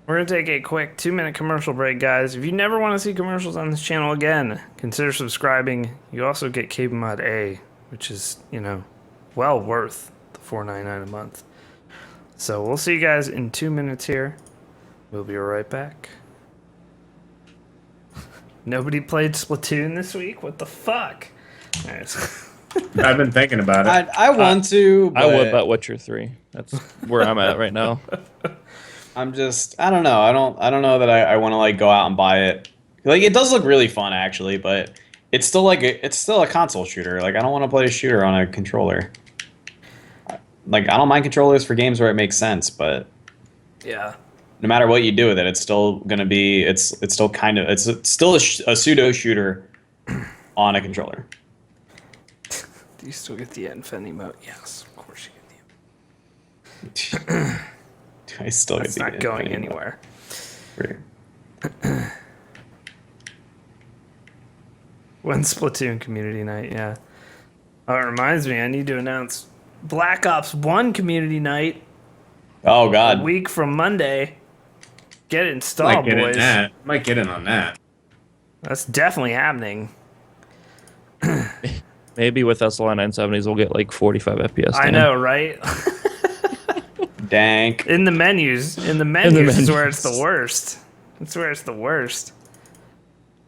We're going to take a quick 2-minute commercial break, guys. If you never want to see commercials on this channel again, consider subscribing. You also get KBMOD A, which is, well worth the $4.99 a month. So we'll see you guys in 2 minutes here. We'll be right back. Nobody played Splatoon this week? What the fuck? All right. I've been thinking about it. I want to, but I would about Witcher 3. That's where I'm at right now. I'm just, I don't know. I don't know that I want to like go out and buy it. Like it does look really fun actually, but it's still it's still a console shooter. Like I don't want to play a shooter on a controller. Like I don't mind controllers for games where it makes sense, but Yeah. no matter what you do with it, it's still gonna be it's still a pseudo shooter on a controller. Do you still get the Infinity mode? Yes, of course you get the I still It's get not the going Infinity anywhere. mode. When's Splatoon community night? Yeah. Oh, it reminds me, I need to announce Black Ops 1 community night Oh a god. week from Monday. Get it Might installed, get boys. in on that. That's definitely happening. Maybe with SLI 970s, we'll get like 45 FPS. I down. know, right? Dank. In the menus is where it's the worst. That's where it's the worst.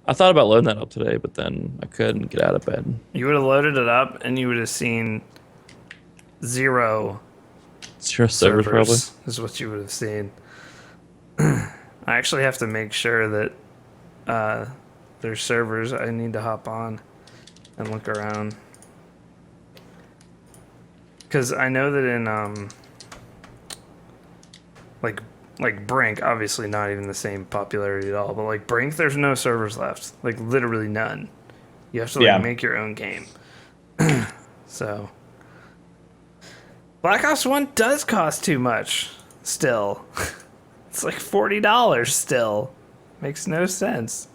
I thought about loading that up today, but then I couldn't get out of bed. You would have loaded it up and you would have seen zero It's your servers, probably. is what you would have seen. I actually have to make sure that there's servers. I need to hop on and look around. Because I know that in like Brink, obviously not even the same popularity at all, but like Brink, there's no servers left. Like literally none. You have to like Yeah. make your own game. So Black Ops 1 does cost too much still. It's like $40 still. Makes no sense.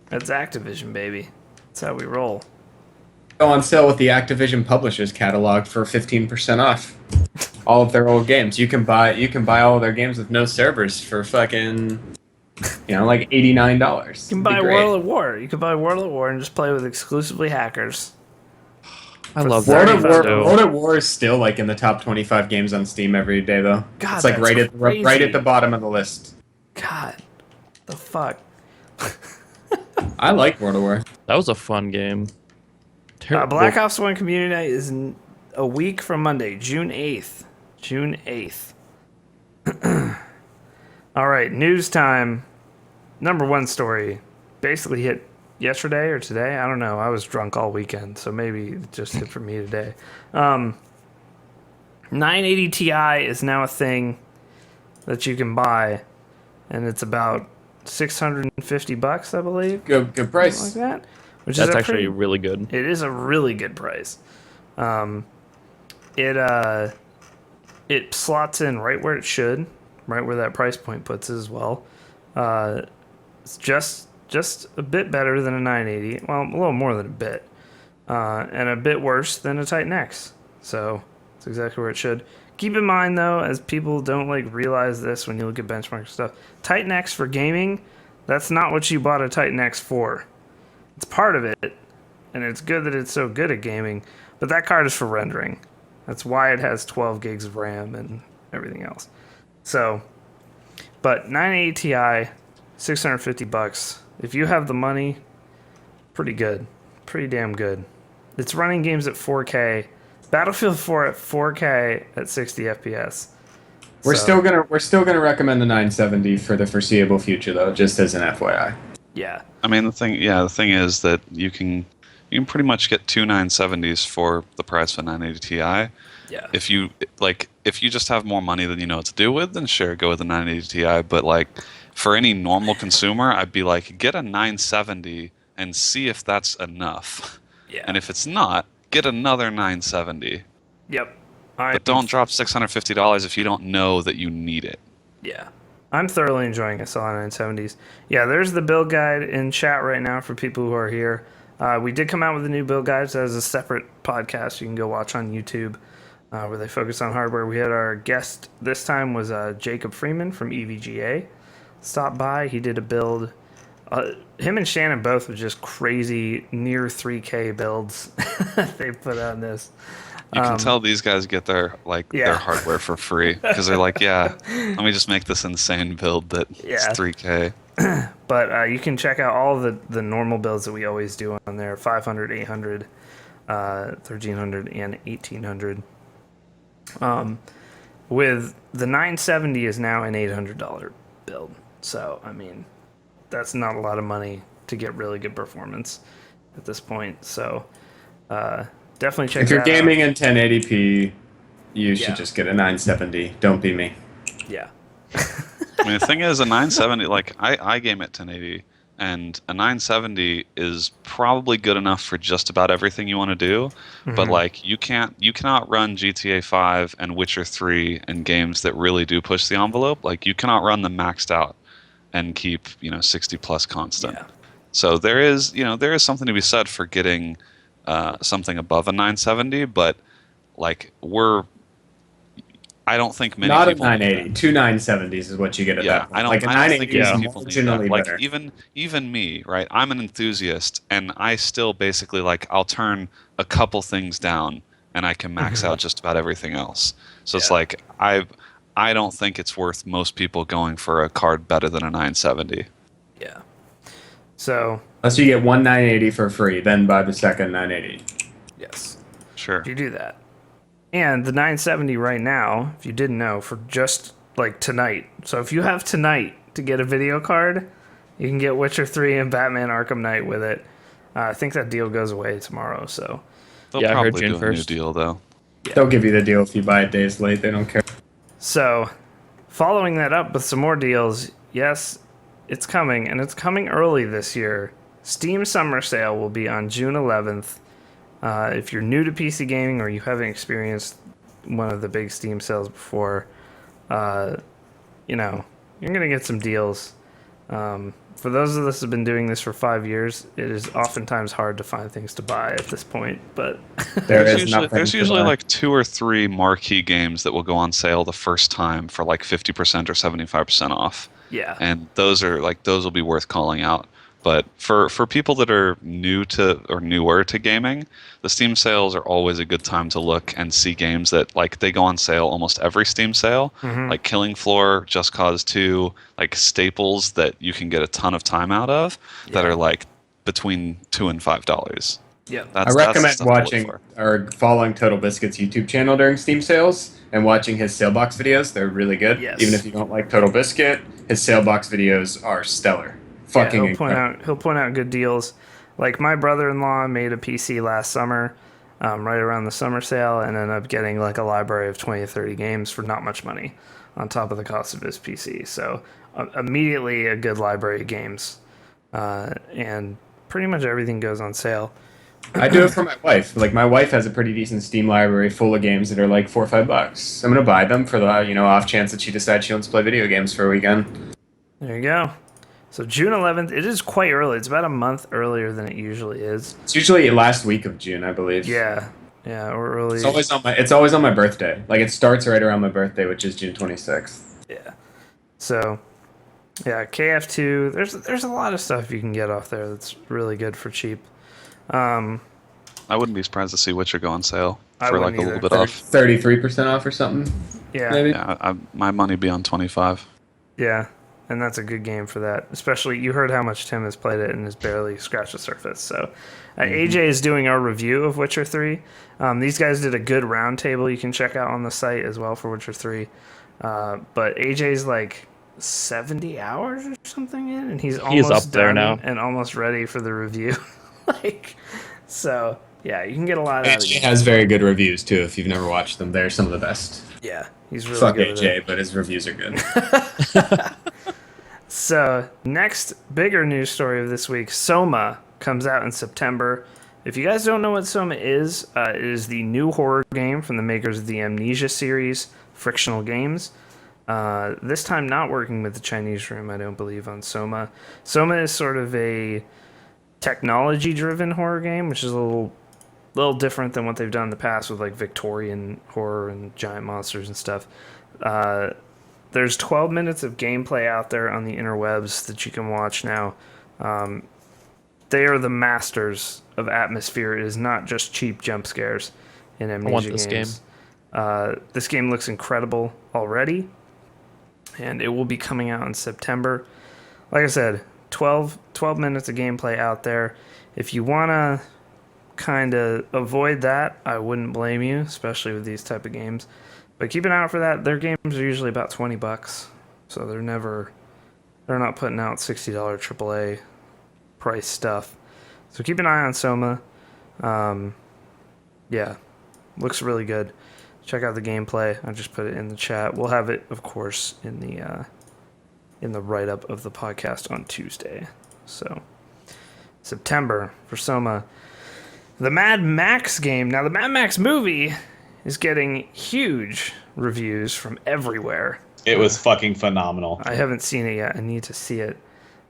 That's Activision, baby. That's how we roll. Go on sale with the Activision Publishers catalog for 15% off. All of their old games. You can buy all of their games with no servers for fucking like $89. You can buy World at War. You can buy World at War and just play with exclusively hackers. I love World that. at War. too. World at War is still like in the top 25 games on Steam every day though. God, it's like that's right crazy. at the bottom of the list. God, the fuck. I like World at War. That was a fun game. Terrible. Black Ops 1 Community Night is a week from Monday, June 8th. June 8th. All right, news time. Number one story basically hit yesterday or today. I don't know. I was drunk all weekend, so maybe it just hit for me today. 980 Ti is now a thing that you can buy, and it's about $650, I believe. Good price. Something like that. Which That's is actually pretty, really good. it is a really good price. It slots in right where it should, right where that price point puts it as well. It's just a bit better than a 980. Well, a little more than a bit, and a bit worse than a Titan X. So it's exactly where it should. Keep in mind though, as people don't like realize this when you look at benchmark stuff, Titan X for gaming, that's not what you bought a Titan X for. It's part of it, and it's good that it's so good at gaming, but that card is for rendering. That's why it has 12 gigs of RAM and everything else. So, but 980 Ti, $650. If you have the money, pretty good. Pretty damn good. It's running games at 4K. Battlefield 4 at 4K at 60 FPS. We're still gonna recommend the 970 for the foreseeable future, though, just as an FYI. Yeah. I mean, the thing is that you can pretty much get two 970s for the price of a 980 Ti. Yeah. If you just have more money than you know what to do with, then sure, go with the 980 Ti. But like for any normal consumer, I'd be like, get a 970 and see if that's enough. Yeah. And if it's not, get another 970. Yep. But don't drop $650 if you don't know that you need it. Yeah. I'm thoroughly enjoying SLI 970s. Yeah, there's the build guide in chat right now for people who are here. We did come out with a new build guide as a separate podcast you can go watch on YouTube where they focus on hardware. We had our guest this time was Jacob Freeman from EVGA. Stopped by. He did a build. Him and Shannon both with just crazy near 3K builds they put on this. You can tell these guys get their hardware for free because they're like, yeah, let me just make this insane build that is 3K. But you can check out all the normal builds that we always do on there: 500, 800, 1300, and 1800. With the 970 is now an $800 build. So I mean, that's not a lot of money to get really good performance at this point. So. Definitely check. If you're that gaming out. in 1080p, you should just get a 970. Don't be me. Yeah. I mean, the thing is, a 970, like I game at 1080, and a 970 is probably good enough for just about everything you want to do. Mm-hmm. But like, you cannot run GTA 5 and Witcher 3 and games that really do push the envelope. Like, you cannot run them maxed out and keep 60 plus constant. Yeah. So there is something to be said for getting something above a 970, but like I don't think many not people a 980. Two 970s is what you get at that point. I don't like a think 980 is people need that. marginally Like better. even me, right? I'm an enthusiast, and I still basically like I'll turn a couple things down, and I can max out just about everything else. So it's like I don't think it's worth most people going for a card better than a 970. Yeah. So. Unless you get one 980 for free, then buy the second 980. Yes. Sure. If you do that. And the 970 right now, if you didn't know, for just like tonight. So if you have tonight to get a video card, you can get Witcher 3 and Batman Arkham Knight with it. I think that deal goes away tomorrow, so. They'll I heard probably June do a new 1st. deal, though. Yeah. They'll give you the deal if you buy it days late. They don't care. So, following that up with some more deals, yes, it's coming, and it's coming early this year. Steam Summer Sale will be on June 11th. If you're new to PC gaming or you haven't experienced one of the big Steam sales before, you're going to get some deals. For those of us who have been doing this for 5 years, it is oftentimes hard to find things to buy at this point, but There's usually like 2 or 3 marquee games that will go on sale the first time for like 50% or 75% off. yeah. And those will be worth calling out. But for people that are new to or newer to gaming, the Steam sales are always a good time to look and see games that like they go on sale almost every Steam sale, like Killing Floor, Just Cause 2, like staples that you can get a ton of time out of that are like between $2 and $5. Yeah. I recommend watching or following Total Biscuit's YouTube channel during Steam sales and watching his Salebox videos. They're really good. Yes. Even if you don't like Total Biscuit, his Salebox videos are stellar. Fucking he'll point out good deals. Like my brother-in-law made a PC last summer, right around the summer sale, and ended up getting like a library of 20 or 30 games for not much money on top of the cost of his PC. So immediately a good library of games, and pretty much everything goes on sale. I do it for my wife. Like my wife has a pretty decent Steam library full of games that are like $4 or $5. I'm gonna buy them for the off chance that she decides she wants to play video games for a weekend. There you go. So June 11th, it is quite early. It's about a month earlier than it usually is. It's usually last week of June, I believe. Yeah, or early. It's always on my birthday. Like it starts right around my birthday, which is June 26th. Yeah. So Yeah, KF2. There's a lot of stuff you can get off there that's really good for cheap. I wouldn't be surprised to see Witcher go on sale I for wouldn't like a little either. bit off. 33% off or something. Yeah, Maybe. Yeah, my money be on 25. yeah, and that's a good game for that. Especially, you heard how much Tim has played it and has barely scratched the surface. So, AJ is doing our review of Witcher 3. These guys did a good roundtable you can check out on the site as well for Witcher 3. But AJ's like 70 hours or something in, and he's almost up there done now. and almost ready for the review. So yeah, you can get a lot out of AJ it. has very good reviews too. If you've never watched them, they're some of the best. Yeah, he's really Fuck good at it. AJ, but his reviews are good. So, next bigger news story of this week, SOMA comes out in September. If you guys don't know what SOMA is, it is the new horror game from the makers of the Amnesia series, Frictional Games. This time not working with the Chinese room, I don't believe, on SOMA. SOMA is sort of a technology-driven horror game, which is a little different than what they've done in the past with like Victorian horror and giant monsters and stuff. There's 12 minutes of gameplay out there on the interwebs that you can watch now. They are the masters of atmosphere. It is not just cheap jump scares in Amnesia want this games. This game looks incredible already, and it will be coming out in September. Like I said, 12 minutes of gameplay out there. If you want to kind of avoid that, I wouldn't blame you, especially with these type of games. But keep an eye out for that. Their games are usually about $20, so they're not putting out $60 AAA price stuff. So keep an eye on SOMA. Yeah, looks really good. Check out the gameplay. I just put it in the chat. We'll have it, of course, in the write-up of the podcast on Tuesday. So September for SOMA. The Mad Max game. Now, the Mad Max movie is getting huge reviews from everywhere. It was fucking phenomenal. I haven't seen it yet. I need to see it.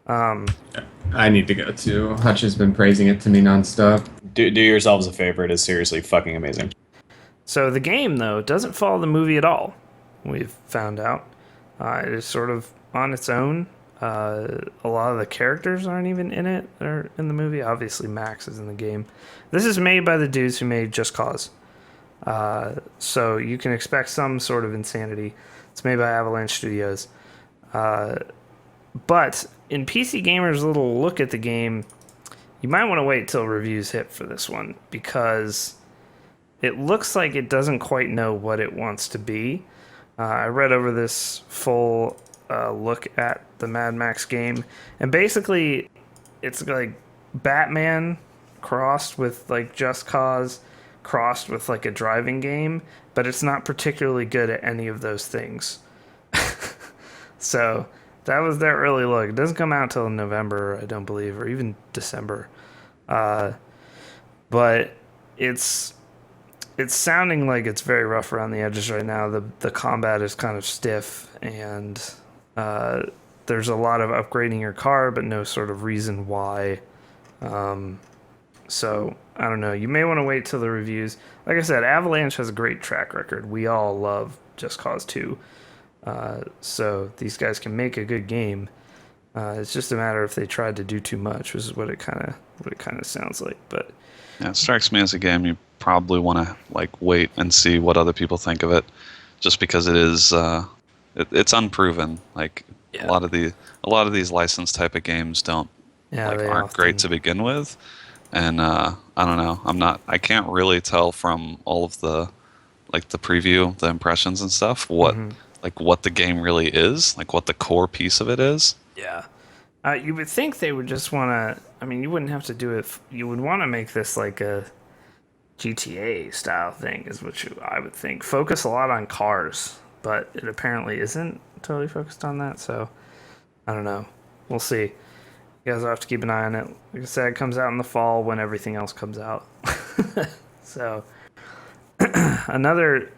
I need to go too. Hutch has been praising it to me nonstop. Do yourselves a favor. It is seriously fucking amazing. So the game, though, doesn't follow the movie at all. We've found out. It is sort of on its own. A lot of the characters aren't even in it or in the movie. Obviously, Max is in the game. This is made by the dudes who made Just Cause. So you can expect some sort of insanity. It's made by Avalanche Studios. But in PC Gamer's little look at the game, you might want to wait till reviews hit for this one, because it looks like it doesn't quite know what it wants to be. I read over this full look at the Mad Max game, and basically it's like Batman crossed with like Just Cause crossed with like a driving game, but it's not particularly good at any of those things. So that was their early look. It doesn't come out till November, I don't believe, or even December. But it's sounding like it's very rough around the edges right now. The combat is kind of stiff, and there's a lot of upgrading your car, but no sort of reason why. So I don't know. You may want to wait till the reviews. Like I said, Avalanche has a great track record. We all love Just Cause 2. So these guys can make a good game. It's just a matter if they tried to do too much, which is what it kind of sounds like. But Yeah, it strikes me as a game you probably want to like wait and see what other people think of it, just because it is it's unproven. Like Yeah. a lot of these licensed type of games don't aren't great to begin with, and I don't know. I can't really tell from all of the the preview, the impressions and stuff, what what the game really is, like what the core piece of it is. Yeah. You would think they would just want to... I mean, you wouldn't have to do it... You would want to make this like a GTA style thing, is what I would think. Focus a lot on cars, but it apparently isn't totally focused on that, so I don't know. We'll see. You guys will have to keep an eye on it. Like I said, it comes out in the fall when everything else comes out. So, another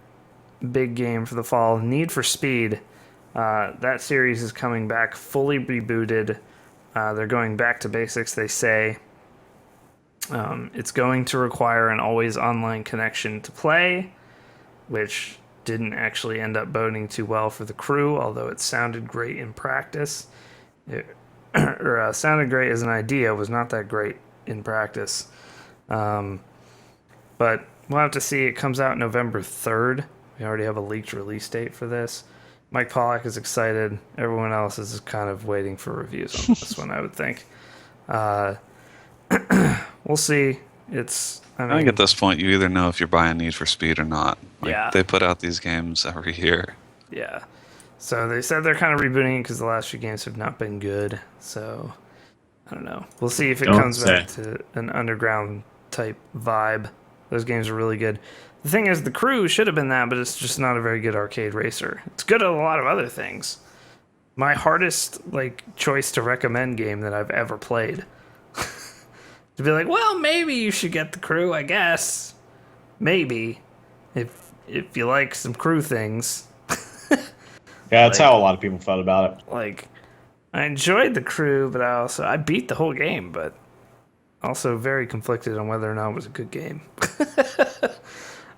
big game for the fall, Need for Speed. That series is coming back fully rebooted. They're going back to basics, they say. It's going to require an always online connection to play, which didn't actually end up boding too well for the crew, although it sounded great in practice. It, or sounded great as an idea, was not that great in practice. But we'll have to see. It comes out November 3rd. We already have a leaked release date for this. Mike Pollack is excited. Everyone else is kind of waiting for reviews on this one, I would think. We'll see. I think at this point, you either know if you're buying Need for Speed or not. Yeah. They put out these games every year. Yeah. So they said they're kind of rebooting it because the last few games have not been good. So I don't know. We'll see if it comes back to an underground type vibe. Those games are really good. The thing is, The Crew should have been that, but it's just not a very good arcade racer. It's good at a lot of other things. My hardest choice to recommend game that I've ever played. To be like, well, maybe you should get The Crew, I guess. Maybe. If you like some Crew things. Yeah, that's how a lot of people felt about it. I enjoyed The Crew, but I beat the whole game, but also very conflicted on whether or not it was a good game.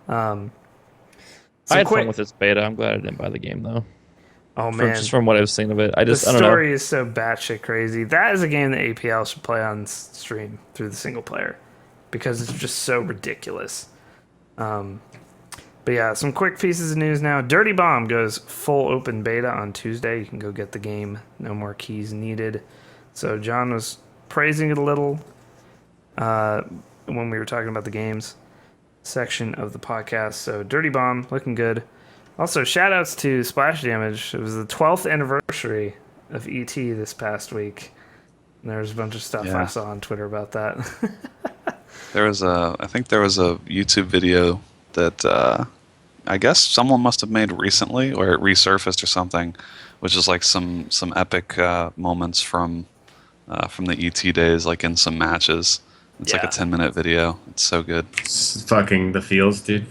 I had fun with this beta. I'm glad I didn't buy the game though. Oh man, just from what I've seen of it, I the don't know. story is so batshit crazy. That is a game that APL should play on stream through the single player because it's just so ridiculous. But yeah, some quick pieces of news now. Dirty Bomb goes full open beta on Tuesday. You can go get the game. No more keys needed. So John was praising it a little when we were talking about the games section of the podcast. So Dirty Bomb, looking good. Also, shout-outs to Splash Damage. It was the 12th anniversary of ET this past week. And there was a bunch of stuff I saw on Twitter about that. I think there was a YouTube video that I guess someone must have made recently, or it resurfaced or something, which is like some epic moments from the ET days, like in some matches. It's like a 10-minute video. It's so good. It's fucking the feels, dude.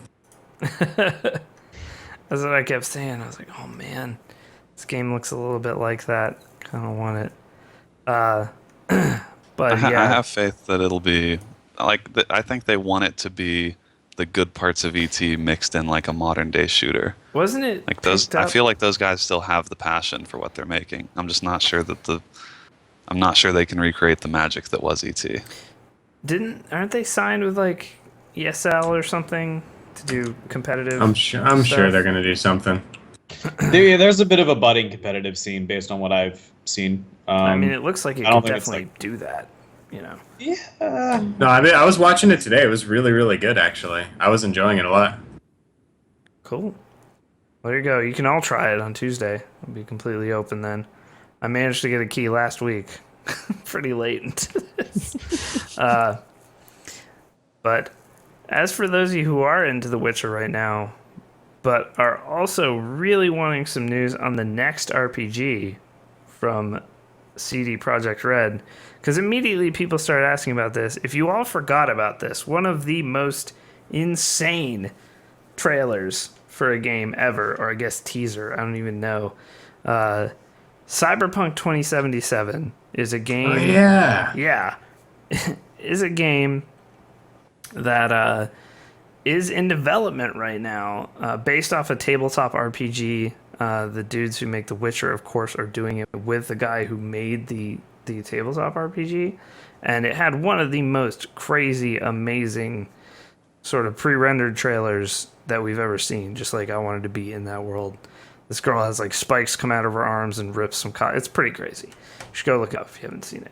That's what I kept saying. I was like, oh man, this game looks a little bit like that. Kind of want it. But I yeah. have faith that it'll be I think they want it to be the good parts of ET mixed in like a modern day shooter. Wasn't it like those? I feel like those guys still have the passion for what they're making. I'm just not sure that I'm not sure they can recreate the magic that was ET. Aren't they signed with like ESL or something to do competitive? I'm sure they're gonna do something. There's a bit of a budding competitive scene based on what I've seen. I mean, it looks like it could definitely do that. You know. Yeah. No, I mean, I was watching it today. It was really, really good, actually. I was enjoying it a lot. Cool. Well, there you go. You can all try it on Tuesday. It'll be completely open then. I managed to get a key last week. Pretty late into this. But as for those of you who are into The Witcher right now, but are also really wanting some news on the next RPG from CD Projekt Red, because immediately people started asking about this. If you all forgot about this, one of the most insane trailers for a game ever, or I guess teaser, I don't even know. Cyberpunk 2077 is a game. Oh, yeah. Yeah. Is a game that is in development right now, based off a tabletop RPG. The dudes who make The Witcher, of course, are doing it with the guy who made the tabletop RPG. And it had one of the most crazy, amazing sort of pre-rendered trailers that we've ever seen. Just like I wanted to be in that world. This girl has like spikes come out of her arms and rips some it's pretty crazy. You should go look it up if you haven't seen it.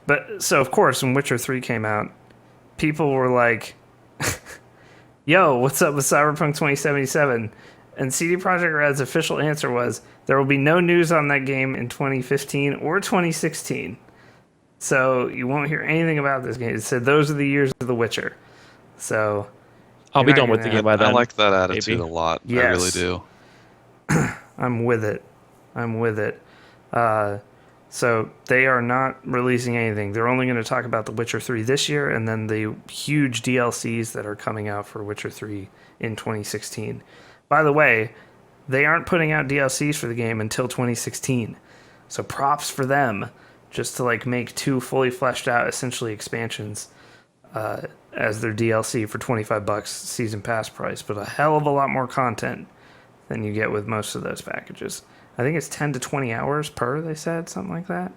But so, of course, when Witcher 3 came out, people were like, yo, what's up with Cyberpunk 2077? And CD Projekt Red's official answer was, there will be no news on that game in 2015 or 2016. So you won't hear anything about this game. It said those are the years of The Witcher. So I'll be done with the game by then. I like that attitude maybe. a lot. Yes. I really do. I'm with it. So they are not releasing anything. They're only going to talk about The Witcher 3 this year, and then the huge DLCs that are coming out for Witcher 3 in 2016. By the way, they aren't putting out DLCs for the game until 2016. So props for them, just to like make 2 fully fleshed out, essentially expansions, as their DLC for $25 season pass price, but a hell of a lot more content than you get with most of those packages. I think it's 10 to 20 hours per. They said something like that.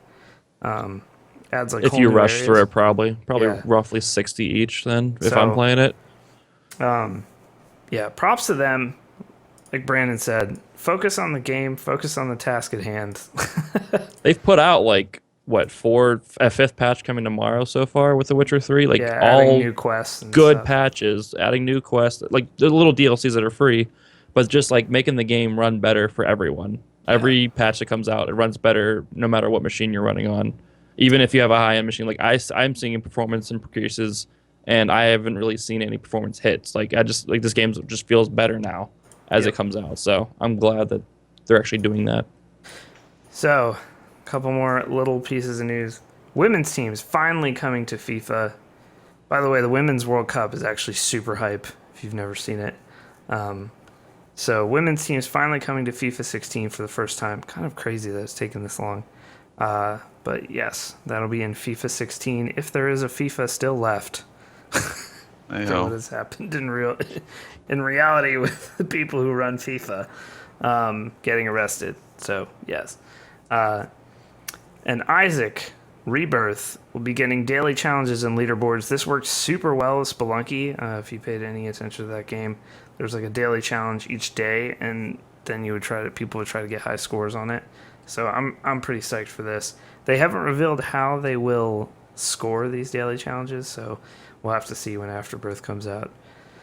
Adds like If whole you new rush areas. through it, probably Yeah. roughly 60 each. Then if So- I'm playing it, Yeah, props to them. Like Brandon said, focus on the game, focus on the task at hand. they've put out like what a fifth patch coming tomorrow so far with The Witcher 3. Like Yeah, adding all new quests and good stuff. patches, adding new quests, like the little DLCs that are free, but just like making the game run better for everyone. Every patch that comes out, it runs better no matter what machine you're running on. Even if you have a high-end machine, like I'm seeing performance increases, and I haven't really seen any performance hits. Like this game just feels better now as it comes out. So I'm glad that they're actually doing that. So, a couple more little pieces of news. Women's teams finally coming to FIFA. By the way, the Women's World Cup is actually super hype if you've never seen it. So, women's teams finally coming to FIFA 16 for the first time. Kind of crazy that it's taken this long. But yes, that'll be in FIFA 16 if there is a FIFA still left. Hey, Don't know what has happened in reality with the people who run FIFA getting arrested. So, yes. And Isaac Rebirth will be getting daily challenges and leaderboards. This worked super well with Spelunky. If you paid any attention to that game, there's like a daily challenge each day, and then people would try to get high scores on it. So I'm pretty psyched for this. They haven't revealed how they will score these daily challenges, so we'll have to see when Afterbirth comes out.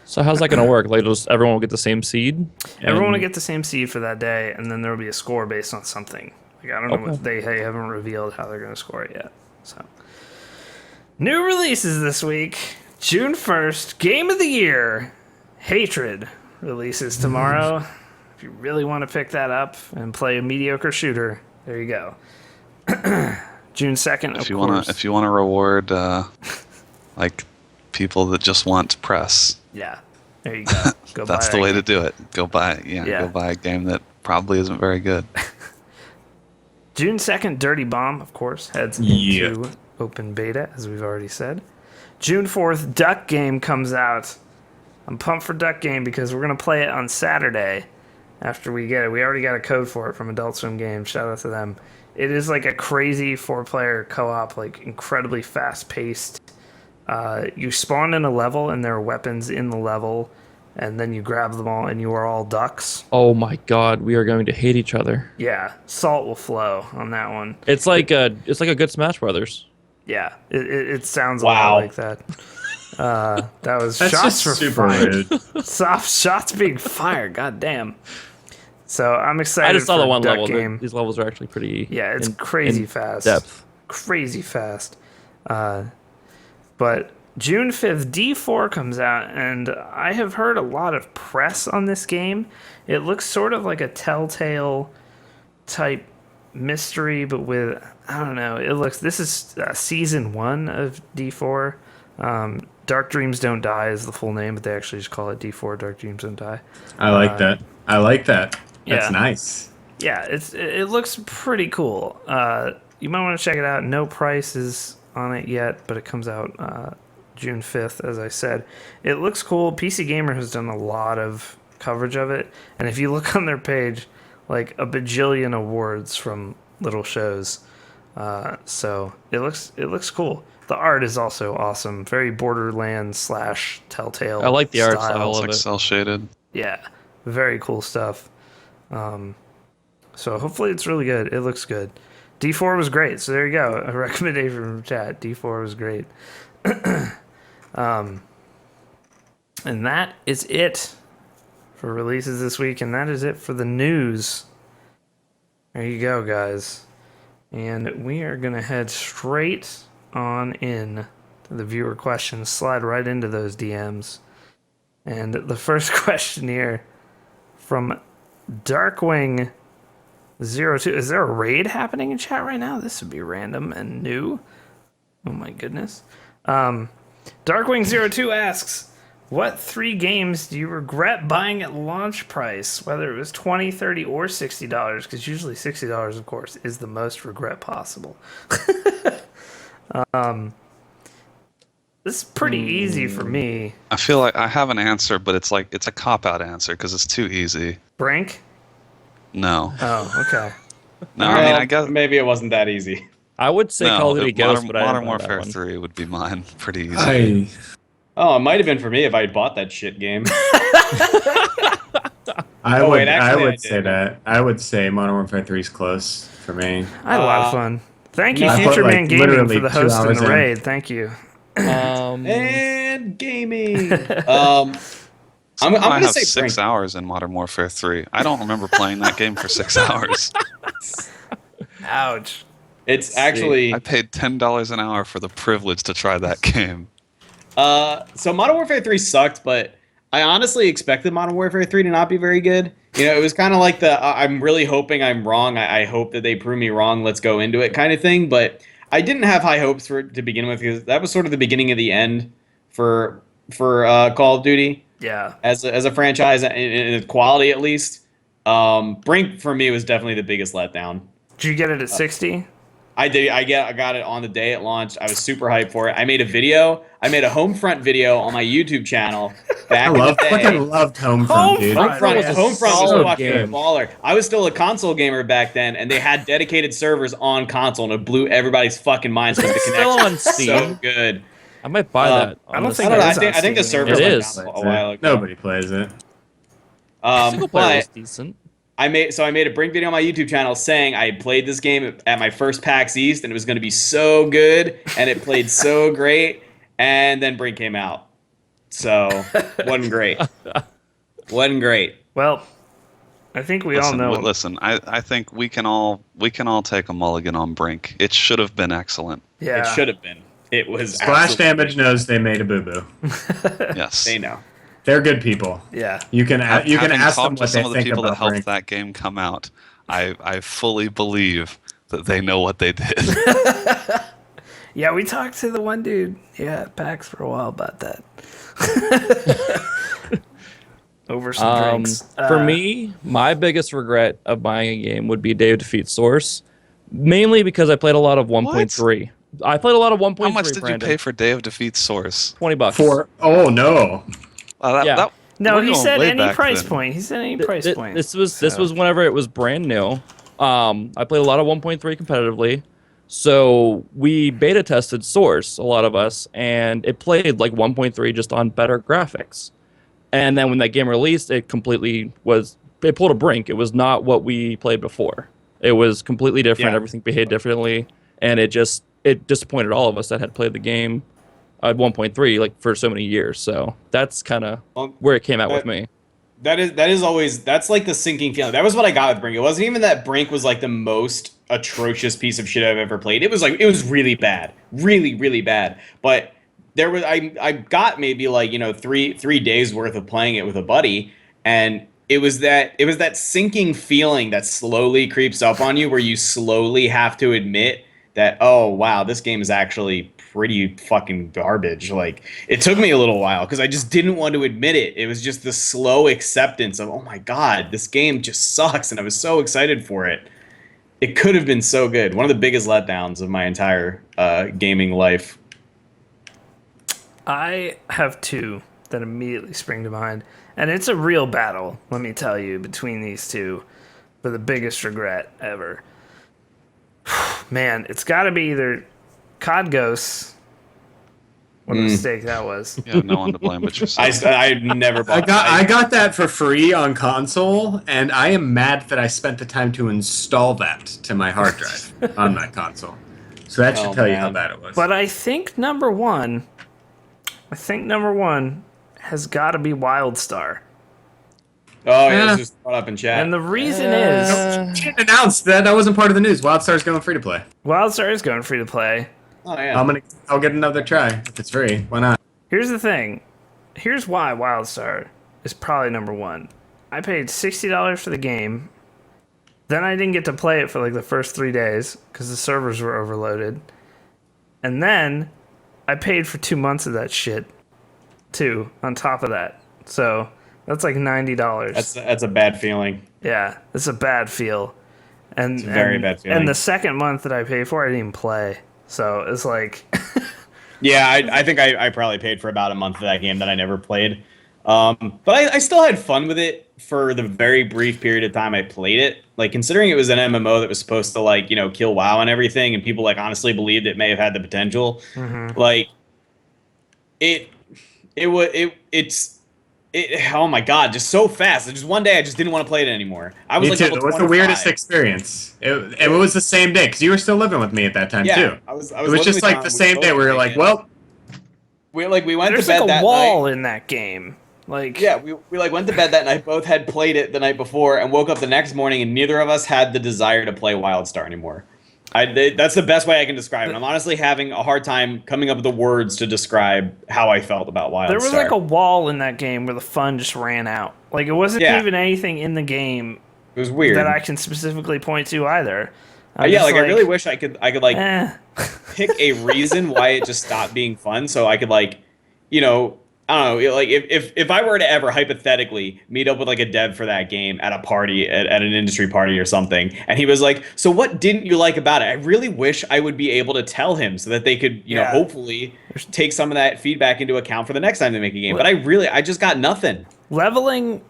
So how's that going to work? Like, everyone will get the same seed? Everyone will get the same seed for that day, and then there will be a score based on something. Like, I don't know what they haven't revealed how they're going to score it yet. So, new releases this week. June 1st, Game of the Year, Hatred releases tomorrow. If you really want to pick that up and play a mediocre shooter, there you go. June 2nd, if you want to reward like people that just want press, yeah, there you go. that's the way to do it. Go buy a game that probably isn't very good. June 2nd, Dirty Bomb, of course, heads into open beta, as we've already said. June 4th, Duck Game comes out. I'm pumped for Duck Game because we're going to play it on Saturday after we get it. We already got a code for it from Adult Swim Games. Shout out to them. It is like a crazy 4-player co-op, like incredibly fast-paced. You spawn in a level, and there are weapons in the level, and then you grab them all, and you are all ducks. Oh my god, we are going to hate each other. Yeah, salt will flow on that one. It's like a good Smash Brothers. Yeah, it sounds a lot like that. That was That's shots just were super fired. rude. Soft shots being fired. God damn. So I'm excited. I just saw for the one Duck level. Game. These levels are actually pretty. Yeah, it's crazy fast. Depth. Crazy fast. But June 5th, D4 comes out, and I have heard a lot of press on this game. It looks sort of like a Telltale type mystery, but with, I don't know, this is season 1 of D4. Dark Dreams Don't Die is the full name, but they actually just call it D4, Dark Dreams Don't Die. I like that. That's yeah. nice. Yeah, it looks pretty cool. You might want to check it out. No price is on it yet, but it comes out June 5th, as I said. It looks cool. PC Gamer has done a lot of coverage of it, and if you look on their page, like a bajillion awards from little shows. So it looks cool. The art is also awesome. Very Borderlands / Telltale. I like the art style It's of like it. cell shaded. Yeah, very cool stuff. So hopefully it's really good. It looks good. D4 was great. So there you go. A recommendation from chat. D4 was great. And that is it for releases this week. And that is it for the news. There you go, guys. And we are going to head straight on in to the viewer questions. Slide right into those DMs. And the first question here from Darkwing02. Is there a raid happening in chat right now? This would be random and new. Oh my goodness. Darkwing02 asks, what 3 games do you regret buying at launch price, whether it was $20, $30, or $60? Because usually $60, of course, is the most regret possible. This is pretty easy for me. I feel like I have an answer, but it's a cop-out answer because it's too easy. Brink? No. Oh, okay. No, Well, I mean, I guess maybe it wasn't that easy. I would say Call of Duty Ghost, but I Modern didn't buy that Warfare one. 3 would be mine pretty easy. Oh, it might have been for me if I had bought that shit game. I Oh, would, wait, actually, I I would did. say that. I would say Modern Warfare 3 is close for me. I had a lot of fun. Thank you, I Future put, like, Man Gaming, literally for the 2 host in hours the in. raid. Thank you. And gaming. I'm I gonna have say 6 Brink. hours in Modern Warfare 3. I don't remember playing that game for 6 hours. Ouch. It's actually I paid $10 an hour for the privilege to try that game. so Modern Warfare 3 sucked, but I honestly expected Modern Warfare 3 to not be very good. You know, it was kind of like the I'm really hoping I'm wrong. I hope that they prove me wrong. Let's go into it kind of thing. But I didn't have high hopes for it to begin with because that was sort of the beginning of the end for Call of Duty Yeah. as a franchise in quality at least. Brink for me was definitely the biggest letdown. Did you get it at 60? I did. I got it on the day it launched. I was super hyped for it. I made a video. I made a Homefront video on my YouTube channel back in the day. Fucking loved Homefront, dude. Homefront Yeah. was solid fucking game. baller. I was still a console gamer back then, and they had dedicated servers on console, and it blew everybody's fucking minds because the Still connection on was so Steam? good. I might buy that. I don't on think I don't know. it I is think, on I think the Steam servers It went is. down a while ago. Nobody plays it. Single player was But decent. I made a Brink video on my YouTube channel saying I had played this game at my first PAX East, and it was going to be so good, and it played so great, and then Brink came out. So, wasn't great. Wasn't great. Well, I think we all know. Listen, I think we can all take a mulligan on Brink. It should have been excellent. Yeah. It should have been. It was Splash absolutely- Damage knows they made a boo-boo. Yes. They know. They're good people. Yeah. You can Having ask them talked to what they some of the think people that about helped Brink. that game come out, I fully believe that they know what they did. Yeah, we talked to the one dude. Yeah, at PAX for a while about that. Over some drinks. For me, my biggest regret of buying a game would be Day of Defeat Source, mainly because I played a lot of 1.3. I played a lot of 1.3. How much did Brandon. you pay for Day of Defeat Source? $20. Oh no. Yeah. No, we're he going said way any back price then. point. He said any price point. This was whenever it was brand new. I played a lot of 1.3 competitively. So we beta tested Source, a lot of us, and it played like 1.3 just on better graphics. And then when that game released, it pulled a Brink. It was not what we played before. It was completely different. Yeah. Everything behaved differently, and it disappointed all of us that had played the game at 1.3 like for so many years. So that's kind of where it came out with me. That is always that's like the sinking feeling. That was what I got with Brink. It wasn't even that Brink was like the most atrocious piece of shit I've ever played. It was really bad, really bad. But there was I got maybe like 3 days worth of playing it with a buddy, and it was that sinking feeling that slowly creeps up on you, where you slowly have to admit that, oh wow, this game is actually pretty fucking garbage. Like, it took me a little while because I just didn't want to admit it. It was just the slow acceptance of, oh my god, this game just sucks, and I was so excited for it. It could have been so good. One of the biggest letdowns of my entire gaming life. I have two that immediately spring to mind. And it's a real battle, let me tell you, between these two for the biggest regret ever. Man, it's got to be either COD Ghosts. What a mistake that was. Yeah, no one to blame but yourself. I never bought I got that for free on console, and I am mad that I spent the time to install that to my hard drive on that console. So that should Oh, tell you how man. bad it was. But I think number one has got to be WildStar. Oh, yeah, Yeah. it's just brought up in chat. And the reason is You didn't announce that. That wasn't part of the news. WildStar's going free to play. WildStar is going free to play. Oh, yeah. I'll get another try if it's free. Why not? Here's the thing. Here's why WildStar is probably number one. I paid $60 for the game. Then I didn't get to play it for like the first 3 days because the servers were overloaded. And then I paid for 2 months of that shit too on top of that. So that's like $90. That's a bad feeling. Yeah, it's a bad feel. And It's a very bad feeling. And the second month that I paid for, I didn't even play. So it's like, Yeah, I think I probably paid for about a month of that game that I never played. But I still had fun with it. for the very brief period of time I played it, like considering it was an MMO that was supposed to like, kill WoW and everything, and people like honestly believed it may have had the potential, like it it was it oh my god, just so fast. Just one day I just didn't want to play it anymore. I was Me like too. level It was the 25. weirdest experience. It was the same day because you were still living with me at that time Yeah, too. I was It was living just with like John, the we same both day where you're played like, it. well, we went There's to bed like a that wall night. in that game. Like Yeah, we like went to bed that night. Both had played it the night before, and woke up the next morning, and neither of us had the desire to play WildStar anymore. That's the best way I can describe it. I'm honestly having a hard time coming up with the words to describe how I felt about WildStar. there was like a wall in that game where the fun just ran out. Like it wasn't Yeah. even anything in the game It was weird. that I can specifically point to either. I'm Yeah, just like I really wish I could like eh. pick a reason why it just stopped being fun, so I could like, I don't know, like if I were to ever hypothetically meet up with like a dev for that game at a party at an industry party or something, and he was like, "So what didn't you like about it?" I really wish I would be able to tell him so that they could, Yeah. hopefully take some of that feedback into account for the next time they make a game. But I just got nothing. Leveling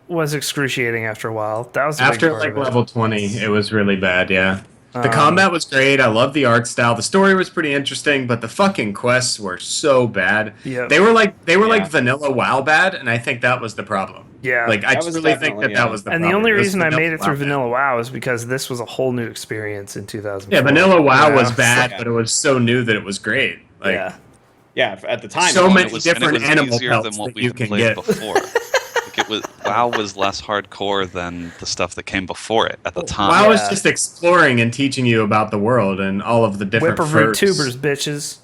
was excruciating after a while. That was a big after part like of it. level 20, it was really bad. Yeah. The combat was great. I love the art style. The story was pretty interesting, but the fucking quests were so bad. Yep. They were like Yeah. vanilla WoW bad, and I think that was the problem. Yeah. Like I That was truly think definitely, that yeah. was the And problem. the only It was reason I vanilla made it through WoW bad. Vanilla WoW is because this was a whole new experience in 2004. Yeah, vanilla WoW You know? was bad, Yeah. but it was so new that it was great. Like yeah. Yeah, at the time. So it was- many it was, different and it was animal easier pelts than what that we you had can played get. before. Like it was WoW was less hardcore than the stuff that came before it at the time. WoW was Yeah. just exploring and teaching you about the world and all of the different Whipperoo furs. tubers, bitches.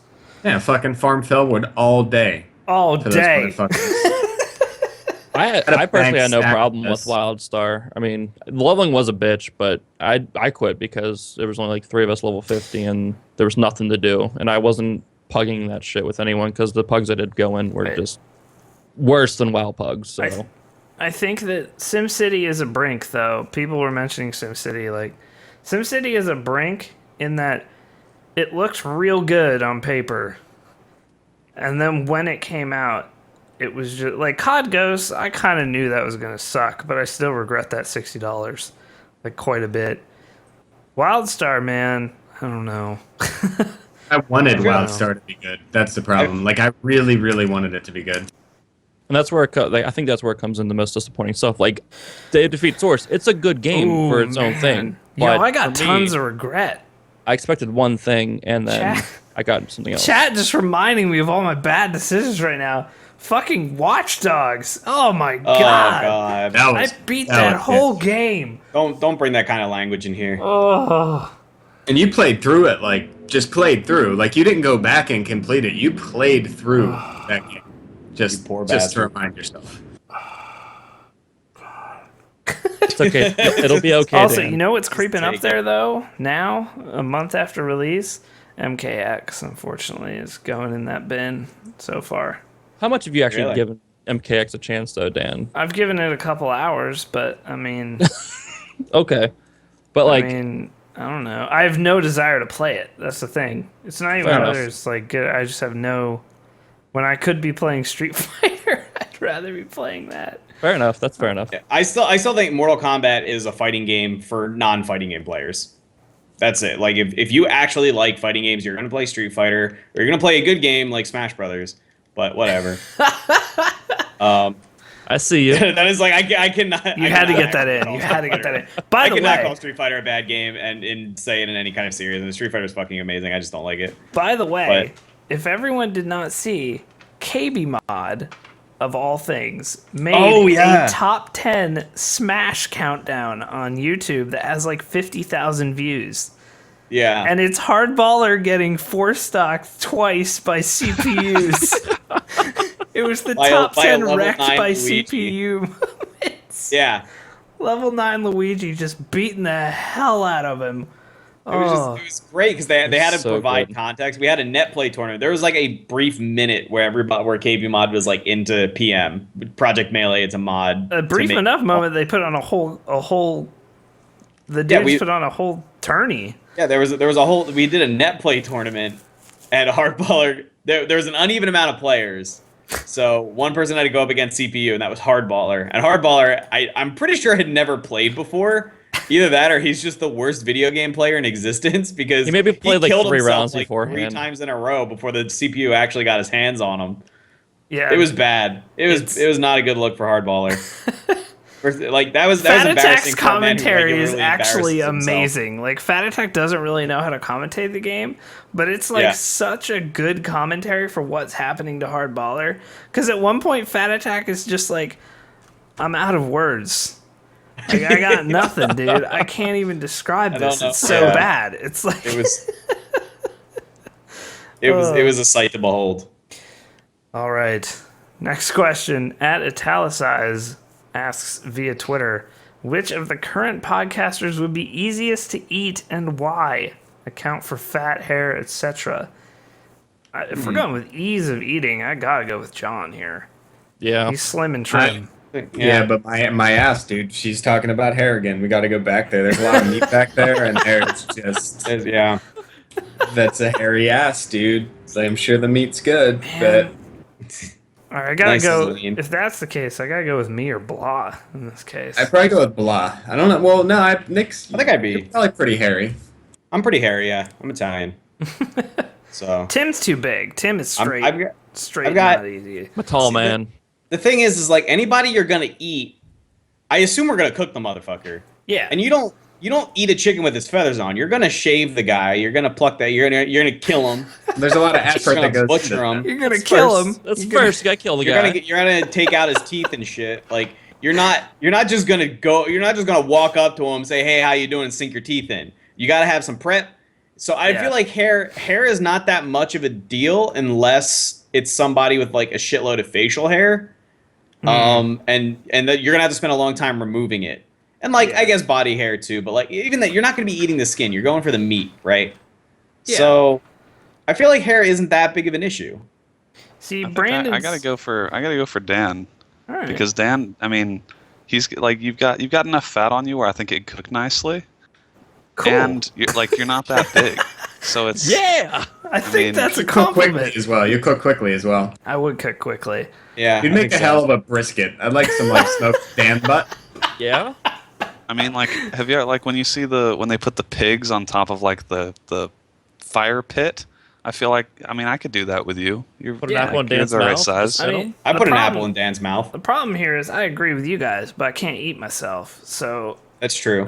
Yeah, fucking farm Felwood all day. All to those day. motherfuckers. I personally had no stack problem with this. WildStar. I mean, leveling was a bitch, but I quit because there was only like 3 of us level 50, and there was nothing to do, and I wasn't pugging that shit with anyone because the pugs that did go in were Right. just worse than WoW pugs. So I think that SimCity is a brink, though. People were mentioning SimCity. Like, SimCity is a brink in that it looks real good on paper. And then when it came out, it was just like COD Ghosts. I kind of knew that was going to suck, but I still regret that $60, like, quite a bit. WildStar, man, I don't know. I wanted Yeah. WildStar to be good. That's the problem. Like I really, really wanted it to be good. and that's where I think that's where it comes in the most disappointing stuff. Like Day of Defeat Source, it's a good game Ooh, for its own man. thing. Yo, But I got for me, tons of regret. I expected one thing, and then Chat- I got something else. Chat just reminding me of all my bad decisions right now. Fucking Watch Dogs. Oh my Oh god. god. That I was beat that that was whole good. game. Don't bring that kind of language in here. Oh. And you played through it, like just played through. Like you didn't go back and complete it. You played through that game. Just You poor just to bastard. remind yourself. It's okay. It'll be okay. Also, Dan. you know what's creeping up take there though? Now, a month after release, MKX unfortunately is going in that bin so far. How much have you actually Really? given MKX a chance, though, Dan? I've given it a couple hours, but I mean, Okay, but like, I don't know. I have no desire to play it. That's the thing. It's not even Fair whether enough. it's like good. I just have no. When I could be playing Street Fighter, I'd rather be playing that. fair enough. That's fair enough. I still think Mortal Kombat is a fighting game for non-fighting game players. That's it. Like if you actually like fighting games, you're gonna play Street Fighter, or you're gonna play a good game like Smash Brothers. But whatever. I see you. That is like I cannot. You had to get that in. You had to get that in. By I the cannot way, call Street Fighter a bad game and say it in any kind of seriousness. Street Fighter is fucking amazing. I just don't like it. By the way, But- if everyone did not see, KBMOD, of all things, made Oh, yeah. a top 10 Smash countdown on YouTube that has like 50,000 views. Yeah. And it's Hardballer getting four-stocked twice by CPUs. It was the By a- top by a 10 level wrecked 9 by Luigi. CPU moments. yeah. Level 9 Luigi just beating the hell out of him. It was great because they had to so provide good. context. We had a net play tournament. There was like a brief minute where KB Mod was like into PM Project Melee. It's a mod. A to brief make- enough moment they put on a whole. The Yeah, dudes we- put on a whole tourney. Yeah, there was a whole. We did a net play tournament, and Hardballer. There was an uneven amount of players, So one person had to go up against CPU, and that was Hardballer. And Hardballer, I'm pretty sure had never played before. Either that, or he's just the worst video game player in existence because He maybe played like killed 3 himself, rounds like, beforehand. 3 times in a row before the CPU actually got his hands on him. Yeah, It was bad. It was not a good look for Hardballer. Like that was Fat embarrassing Attack's for a man who commentary is regularly actually embarrasses himself. amazing. Like Fat Attack doesn't really know how to commentate the game, but it's like Yeah. such a good commentary for what's happening to Hardballer. Because at one point, Fat Attack is just like, "I'm out of words. Like I got nothing, dude. I can't even describe I don't this. know. It's so Yeah. bad. It's like It was. It was a sight to behold. All right. Next question. At Italicize asks via Twitter, which of the current podcasters would be easiest to eat and why? Account for fat, hair, etc. If we're going with ease of eating, I gotta go with John here. Yeah. He's slim and trim. Yeah, but my ass, dude. She's talking about hair again. We got to go back there. There's a lot of meat back there, and there's just Yeah. that's a hairy ass, dude. So I'm sure the meat's good, but All right, I gotta Nice go. and lean. If that's the case, I gotta go with me or Blah in this case. I'd probably go with blah. I don't know. Well, no, Nick's. I think I'd be. you're probably pretty hairy. I'm pretty hairy. Yeah, I'm Italian. So Tim's too big. Tim is I'm- straight. I've got- not easy. I'm a tall See, man. the thing is like anybody you're gonna eat, I assume we're gonna cook the motherfucker. Yeah. And you don't eat a chicken with his feathers on. You're gonna shave the guy. You're gonna pluck that. You're gonna kill him. The's a lot of You're effort gonna that goes butcher into him. that. You're gonna That's kill first. him. That's You're gonna- first. You gotta kill the You're guy. gonna take out his teeth and shit. Like you're not just gonna go. You're not just gonna walk up to him, say, "Hey, how you doing?" and sink your teeth in. You gotta have some prep. So I Yeah. feel like hair is not that much of a deal unless it's somebody with like a shitload of facial hair. And that you're gonna have to spend a long time removing it. And like I guess body hair too, but like even that you're not gonna be eating the skin. You're going for the meat, right? Yeah. So I feel like hair isn't that big of an issue. See, I think Brandon. I gotta go for Dan All right. because Dan. I mean, he's like you've got enough fat on you where I think it'd cook nicely, cool. and you're not that big, so it's Yeah. I think mean, that's a You cook quickly compliment. as well. You cook quickly as well. I would cook quickly. Yeah. You'd I make think a so. hell of a brisket. I'd like some like smoked Dan butt. Yeah. I mean, like, have you like when you see when they put the pigs on top of like the fire pit? I feel like I could do that with you. You're Put an Yeah, apple in you're Dan's the right mouth. size. I mean, I the put an problem- apple in Dan's mouth. The problem here is I agree with you guys, but I can't eat myself. So, That's true.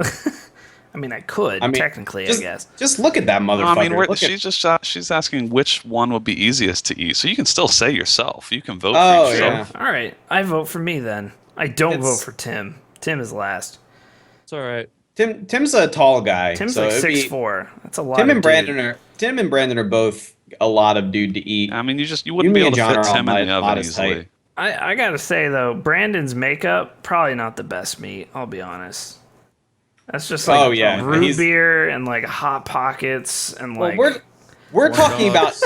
I mean, I could technically, just, I guess. Just look at that No, motherfucker. I mean, Look at- she's asking which one would be easiest to eat. So you can still say yourself. You can vote Oh, for yourself. yeah. All right, I vote for me then. I don't It's- vote for Tim. Tim is last. It's all right. Tim's a tall guy. Tim's so like it'd be- 6'4". That's a lot. Tim of and Brandon are both a lot of dude to eat. I mean, you You wouldn't be and able to John fit are all Tim in the oven modest easily. height. I gotta say though, Brandon's makeup probably not the best meat. I'll be honest. That's just like Oh, yeah, root he's- beer and like hot pockets and Well, like. we're talking dogs.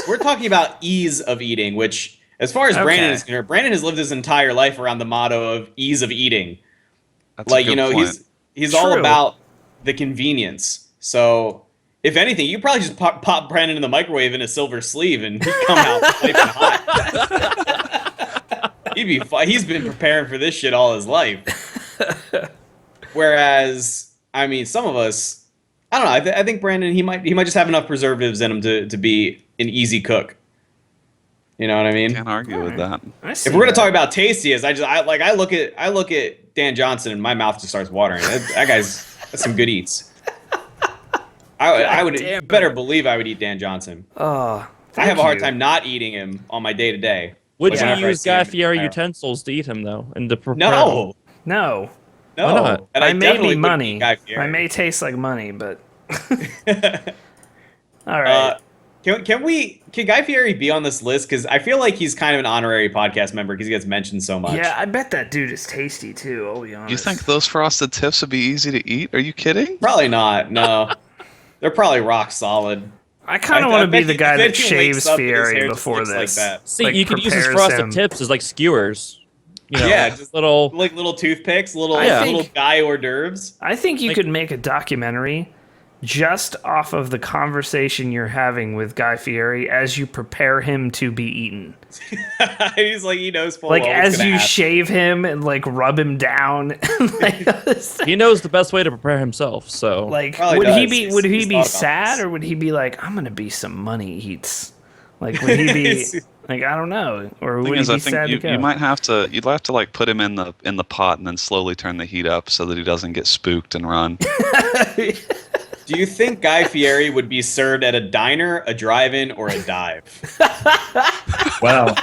about ease of eating, which as far as Brandon Okay. is concerned, Brandon has lived his entire life around the motto of ease of eating. That's a Like good you know, point. he's all True. about the convenience. So if anything, you probably just pop Brandon in the microwave in a silver sleeve and he'd come out piping hot. He'd be he's been preparing for this shit all his life. Whereas, I mean, some of us, I don't know. I think Brandon he might just have enough preservatives in him to be an easy cook. You know what I mean? Can't argue with that. I see If we're gonna that. talk about tastiest, I look at Dan Johnson and my mouth just starts watering. That guy's that's some good eats. I would damn you better believe I would eat Dan Johnson. Oh, I have a hard you. time not eating him on my day to day. Would Like, you whenever I use see him Guy in Fieri the utensils to eat him though? And to prepare No, No, no. Why not? And I may definitely be wouldn't money. eat Guy Fieri. I may taste like money, but all right. Can Guy Fieri be on this list? Because I feel like he's kind of an honorary podcast member because he gets mentioned so much. Yeah, I bet that dude is tasty too. I'll be honest. You think those frosted tips would be easy to eat? Are you kidding? Probably not. No, they're probably rock solid. I kind I of want to bet be the he- guy I that bet he shaves wakes up and his Fieri hair just before looks like this. that. See, Like, you could use his prepares frosted him. tips as like skewers. You know, Yeah, just little. like little toothpicks, little I little think- guy hors d'oeuvres. I think you Like- could make a documentary just off of the conversation you're having with Guy Fieri as you prepare him to be eaten. He's like, he knows full Like well what's as gonna you happen. shave him and like rub him down. He knows the best way to prepare himself. So Like Probably would he does. be He's- would he he's be thought about sad this. or would he be like, I'm gonna be some money eats? Like would he be like, I don't know, or Thing would is, he I be sad think to you go? might have to like put him in the pot and then slowly turn the heat up so that he doesn't get spooked and run. Do you think Guy Fieri would be served at a diner, a drive-in, or a dive? Wow,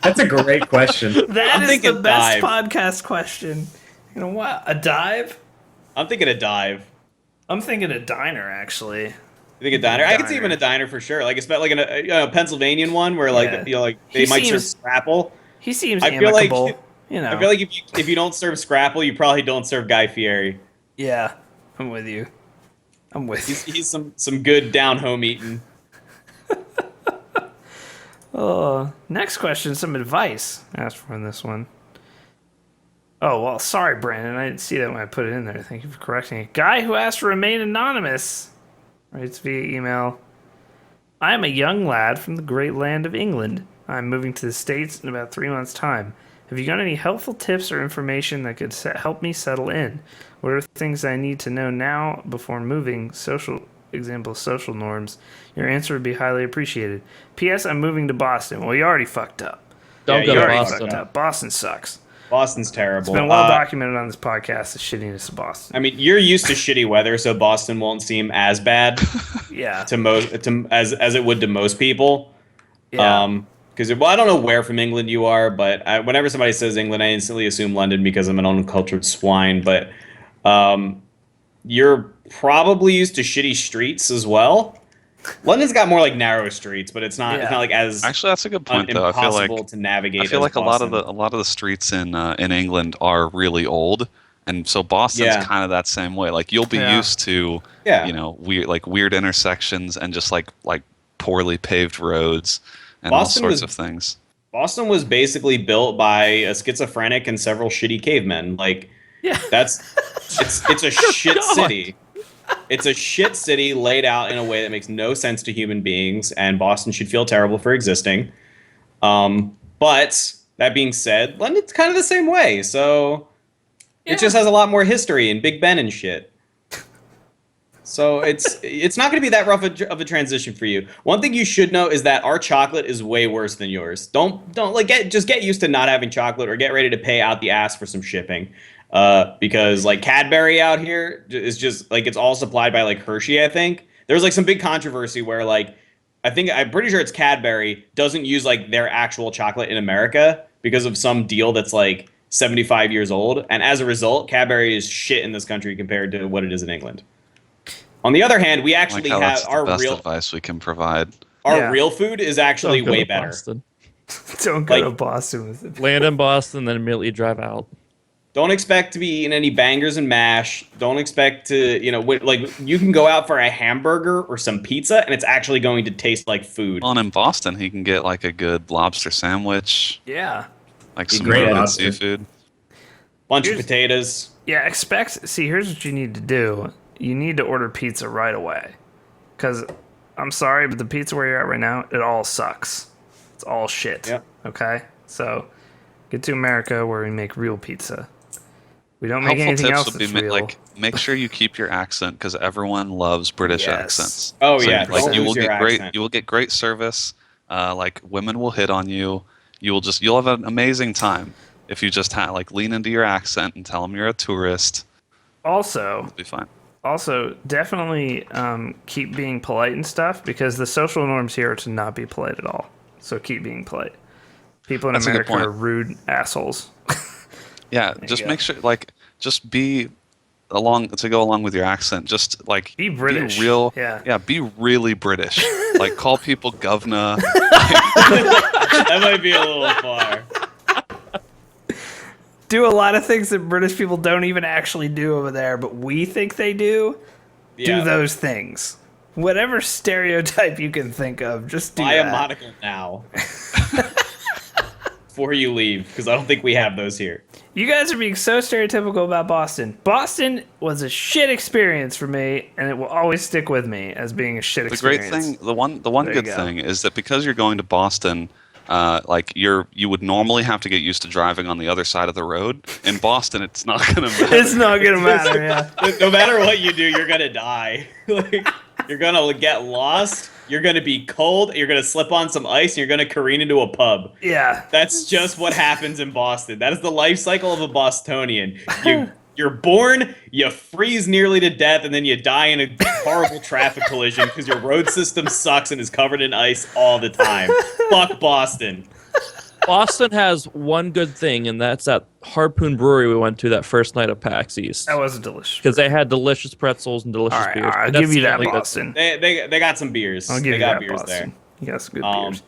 that's a great question. That I'm is the thinking best dive. podcast question. You know what? A dive? I'm thinking a dive. I'm thinking a diner actually. You think a diner? I could see him in Diner. a diner for sure. Like it's like a Pennsylvanian one where like Yeah. like He they might serve seems- scrapple. He seems I feel like- amicable. You know. I feel like if you don't serve scrapple, you probably don't serve Guy Fieri. yeah, I'm with you. I'm with you. He's some good down home eating. Oh, next question, some advice asked for in this one. Oh, well, sorry, Brandon. I didn't see that when I put it in there. Thank you for correcting it. Guy who asked to remain anonymous writes via email. I am a young lad from the great land of England. I'm moving to the States in about 3 months' time. Have you got any helpful tips or information that could help me settle in? What are things I need to know now before moving? Social norms. Your answer would be highly appreciated. P.S. I'm moving to Boston. Well, you already fucked up. don't Yeah, go you to already Boston. Fucked up. Boston sucks. Boston's terrible. It's been well documented on this podcast, the shittiness of Boston. I mean, you're used to shitty weather, so Boston won't seem as bad Yeah. as it would to most people. Yeah. Because I don't know where from England you are, but whenever somebody says England, I instantly assume London because I'm an uncultured swine. But you're probably used to shitty streets as well. London's got more like narrow streets, but it's not like as Actually, that's a good point, though. impossible to navigate. I feel as like a lot of Boston. the streets in England are really old, and so Boston's Yeah. kind of that same way. Like you'll be Yeah. used to, Yeah. you know, weird intersections and just like poorly paved roads and Boston all sorts was- of things. Boston was basically built by a schizophrenic and several shitty cavemen. Like Yeah. it's a shit God. city. It's a shit city laid out in a way that makes no sense to human beings, and Boston should feel terrible for existing. But that being said, London's kind of the same way. So it just has a lot more history and Big Ben and shit. So it's not going to be that rough of a transition for you. One thing you should know is that our chocolate is way worse than yours. Don't just get used to not having chocolate or get ready to pay out the ass for some shipping. Because like Cadbury out here is just like it's all supplied by like Hershey, I think. There's like some big controversy where like I'm pretty sure it's Cadbury doesn't use like their actual chocolate in America because of some deal that's like 75 years old, and as a result, Cadbury is shit in this country compared to what it is in England. On the other hand, we actually Like how have that's the our best real advice we can provide. Yeah. real food is actually Don't go way to better. Boston. Don't go like- to Boston with it. Land in Boston, then immediately drive out. Don't expect to be eating any bangers and mash. Don't expect to, like you can go out for a hamburger or some pizza and it's actually going to taste like food. Well, and in Boston, he can get like a good lobster sandwich, Yeah. like Be some great good lobster. seafood. Bunch Here's- of potatoes. Yeah, see, here's what you need to do. You need to order pizza right away. Because, I'm sorry, but the pizza where you're at right now, it all sucks. It's all shit. Yep. Okay? So, get to America where we make real pizza. We don't make Helpful anything tips else would be that's real. make sure you keep your accent because everyone loves British Yes. accents. Oh, So, yeah, like don't you lose will your get great accent. you will get great service. Like women will hit on you. You'll have an amazing time if you just lean into your accent and tell them you're a tourist. Also, It'll be fine. definitely keep being polite and stuff because the social norms here are to not be polite at all. So keep being polite. People in That's a good America point. are rude assholes. Yeah, you just go. make sure just be to go along with your accent. Just Be British. Be real. Yeah. Be really British. Like call people governor. That might be a little far. Do a lot of things that British people don't even actually do over there, but we think they do. Yeah. Do those things. Whatever stereotype you can think of, just do Buy that. a monocle now. Before you leave, because I don't think we have those here. You guys are being so stereotypical about Boston. Boston was a shit experience for me, and it will always stick with me as being a shit The experience. great thing, the one There you good go. thing is that because you're going to Boston, like you would normally have to get used to driving on the other side of the road. In Boston, it's not going to matter. It's not gonna matter, yeah. No matter what you do, you're gonna die. Like, you're gonna get lost. You're gonna be cold. You're gonna slip on some ice, and you're gonna careen into a pub. Yeah. That's just what happens in Boston. That is the life cycle of a Bostonian. You're born, you freeze nearly to death, and then you die in a horrible traffic collision because your road system sucks and is covered in ice all the time. Fuck Boston. Boston has one good thing, and that's that Harpoon Brewery we went to that first night of PAX East. That was delicious. Because they had delicious pretzels and delicious All right, beers. I'll That's give you the that, only good Boston. They got some beers. I'll give they you got that, beers Boston. You got some good beers.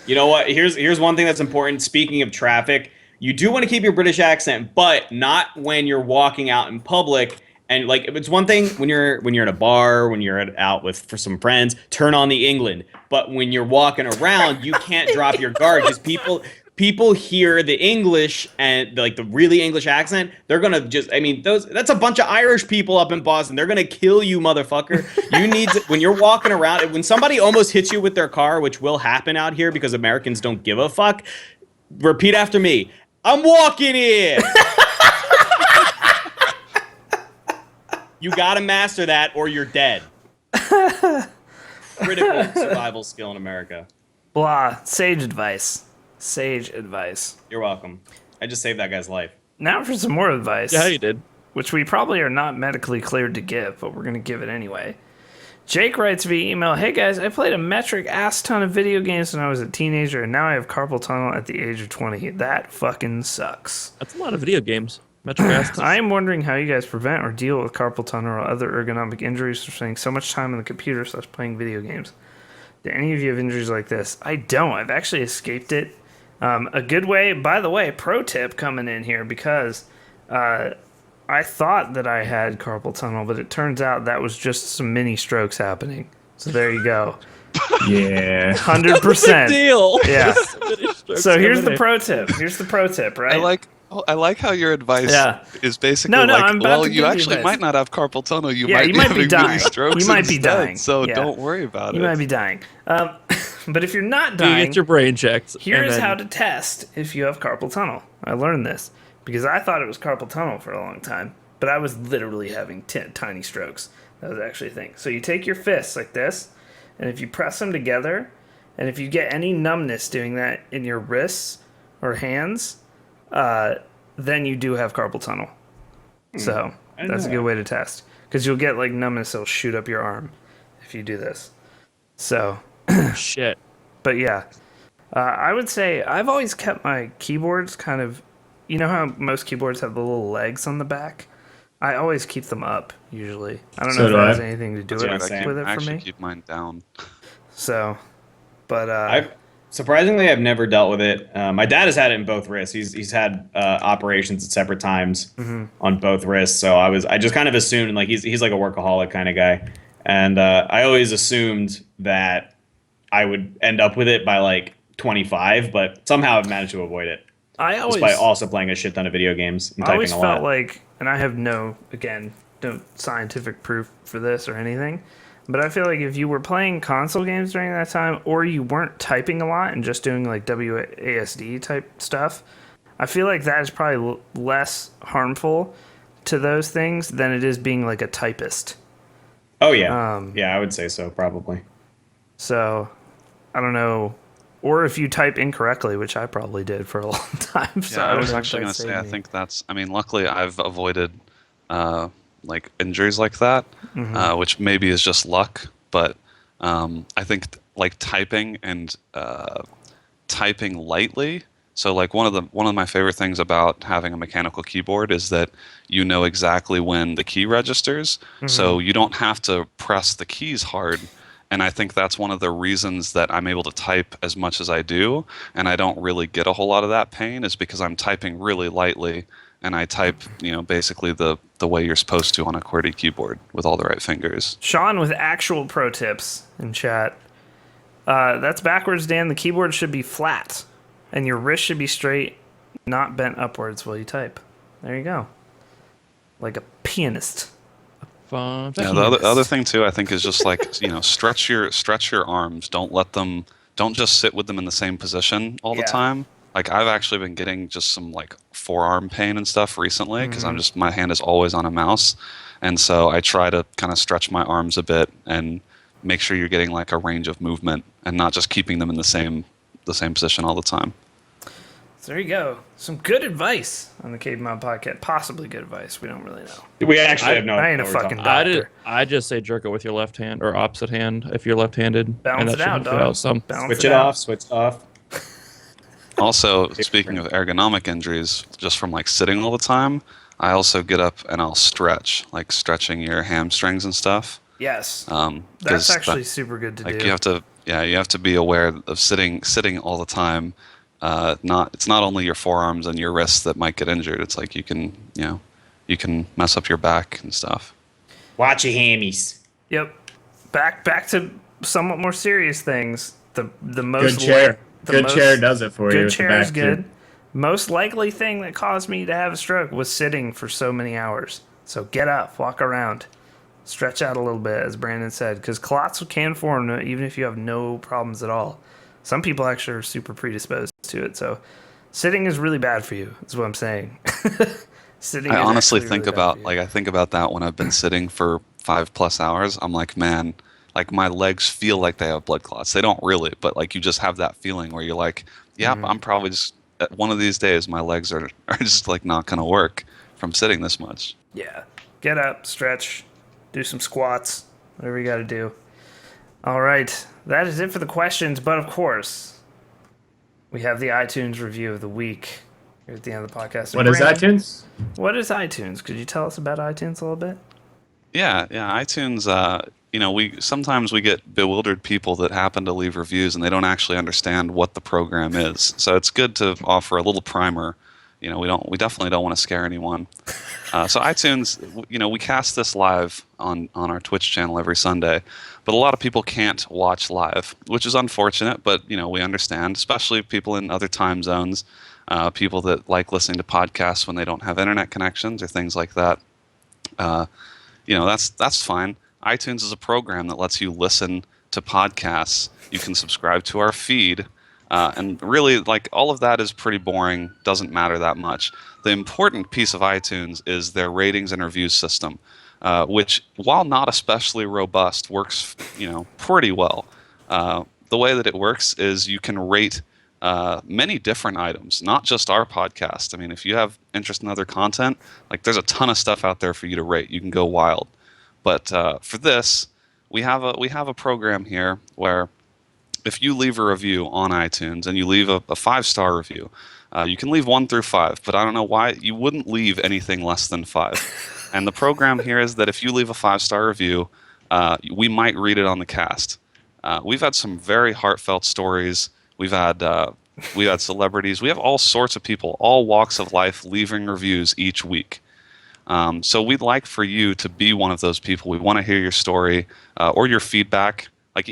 You know what? Here's one thing that's important. Speaking of traffic, you do want to keep your British accent, but not when you're walking out in public. And like, it's one thing when you're in a bar, when you're out for some friends, turn on the England. But when you're walking around, you can't drop your guard because people hear the English and like the really English accent. They're gonna that's a bunch of Irish people up in Boston. They're gonna kill you, motherfucker. You need to, when you're walking around, when somebody almost hits you with their car, which will happen out here because Americans don't give a fuck. Repeat after me. I'm walking here. You gotta master that or you're dead. Critical survival skill in America. Blah. Sage advice. Sage advice. You're welcome. I just saved that guy's life. Now for some more advice. Yeah, you did. Which we probably are not medically cleared to give, but we're going to give it anyway. Jake writes via email, "Hey guys, I played a metric ass ton of video games when I was a teenager, and now I have carpal tunnel at the age of 20. That fucking sucks. That's a lot of video games. Metro Gas. I am wondering how you guys prevent or deal with carpal tunnel or other ergonomic injuries from spending so much time on the computer / playing video games. Do any of you have injuries like this? I don't. I've actually escaped it. A good way, by the way, pro tip coming in here, because I thought that I had carpal tunnel, but it turns out that was just some mini strokes happening. So there you go. Yeah. 100%. Deal. Yeah. So here's the coming pro tip. Here's the pro tip, right? I like how your advice is basically No, like, I'm about well, to you give you actually advice. might not have carpal tunnel. You Yeah, might you be might be having dying. mini strokes You might be instead, dying. so Yeah. don't worry about You it. might be dying. But if you're not You dying, get your brain checked. here's how to test if you have carpal tunnel. I learned this because I thought it was carpal tunnel for a long time, but I was literally having tiny strokes. That was actually a thing. So you take your fists like this, and if you press them together, and if you get any numbness doing that in your wrists or hands, then you do have carpal tunnel. So that's a good way to test, because you'll get like numbness that'll shoot up your arm if you do this. So, Shit. but yeah, I would say I've always kept my keyboards kind of, you know how most keyboards have the little legs on the back? I always keep them up, usually. I don't know So if do that I. has anything to do That's with right, it I for actually me. keep mine down. So, but Surprisingly, I've never dealt with it. My dad has had it in both wrists. He's had operations at separate times on both wrists. So I just kind of assumed, like, he's like a workaholic kind of guy, and I always assumed that I would end up with it by like 25, but somehow I've managed to avoid it. I always Despite also playing a shit ton of video games and I typing always a felt lot. like, and I have no scientific proof for this or anything, but I feel like if you were playing console games during that time, or you weren't typing a lot and just doing like WASD type stuff, I feel like that is probably less harmful to those things than it is being like a typist. Oh yeah, yeah, I would say so probably. So, I don't know. Or if you type incorrectly, which I probably did for a long time. So Yeah, I don't was know if actually that going to say, saved I me. think that's, I mean, luckily I've avoided like injuries like that, which maybe is just luck, but I think like typing and typing lightly. So like one of my favorite things about having a mechanical keyboard is that you know exactly when the key registers, so you don't have to press the keys hard. And I think that's one of the reasons that I'm able to type as much as I do, and I don't really get a whole lot of that pain, is because I'm typing really lightly, and I type, basically the way you're supposed to on a QWERTY keyboard with all the right fingers. Sean with actual pro tips in chat. That's backwards, Dan. The keyboard should be flat, and your wrist should be straight, not bent upwards while you type. There you go. Like a pianist. Fun. Yeah, the other thing too, I think, is just like, stretch your arms. Don't just sit with them in the same position all the Yeah. time. Like I've actually been getting just some like forearm pain and stuff recently because my hand is always on a mouse, and so I try to kind of stretch my arms a bit and make sure you're getting like a range of movement and not just keeping them in the same position all the time. So there you go. Some good advice on the KBMOD podcast. Possibly good advice. We don't really know. We actually have no. I ain't a know what we're fucking talking doctor. I just say jerk it with your left hand or opposite hand if you're left-handed. Balance and that it should out, help you dog. some. Balance Switch it it out. off. Switch off. Also, speaking of ergonomic injuries, just from like sitting all the time, I also get up and I'll stretch, like stretching your hamstrings and stuff. Yes. 'Cause That's actually super good to like do. you have to be aware of sitting all the time. It's not only your forearms and your wrists that might get injured. It's like you can mess up your back and stuff. Watch your hammies. Yep. Back to somewhat more serious things. The most Good chair. the Good most- chair does it for you. Good with the chair is back, good. too. Most likely thing that caused me to have a stroke was sitting for so many hours. So get up, walk around, stretch out a little bit, as Brandon said, because clots can form even if you have no problems at all. Some people actually are super predisposed to it. So sitting is really bad for you, is what I'm saying. Sitting. I is honestly actually think really bad about for you. like I think about that when I've been sitting for 5+ hours. I'm like, man, like my legs feel like they have blood clots. They don't really, but like you just have that feeling where you're like, yeah, I'm probably just one of these days my legs are just like not gonna work from sitting this much. Yeah. Get up, stretch, do some squats, whatever you got to do. All right. That is it for the questions. But of course, we have the iTunes review of the week here at the end of the podcast. What is Brandon, iTunes? What is iTunes? Could you tell us about iTunes a little bit? Yeah, iTunes. We sometimes get bewildered people that happen to leave reviews and they don't actually understand what the program is. So it's good to offer a little primer. We definitely don't want to scare anyone. So iTunes, we cast this live on our Twitch channel every Sunday, but a lot of people can't watch live, which is unfortunate. But we understand, especially people in other time zones, people that like listening to podcasts when they don't have internet connections or things like that. That's fine. iTunes is a program that lets you listen to podcasts. You can subscribe to our feed. And really, like, all of that is pretty boring, doesn't matter that much. The important piece of iTunes is their ratings and reviews system, which, while not especially robust, works, pretty well. The way that it works is you can rate many different items, not just our podcast. I mean, if you have interest in other content, like, there's a ton of stuff out there for you to rate. You can go wild. But for this, we have a program here where if you leave a review on iTunes and you leave a 5-star review, you can leave 1 through 5, but I don't know why you wouldn't leave anything less than 5. And the program here is that if you leave a 5-star review, we might read it on the cast. We've had some very heartfelt stories. We've had celebrities. We have all sorts of people, all walks of life, leaving reviews each week. So we'd like for you to be one of those people. We want to hear your story or your feedback. Like,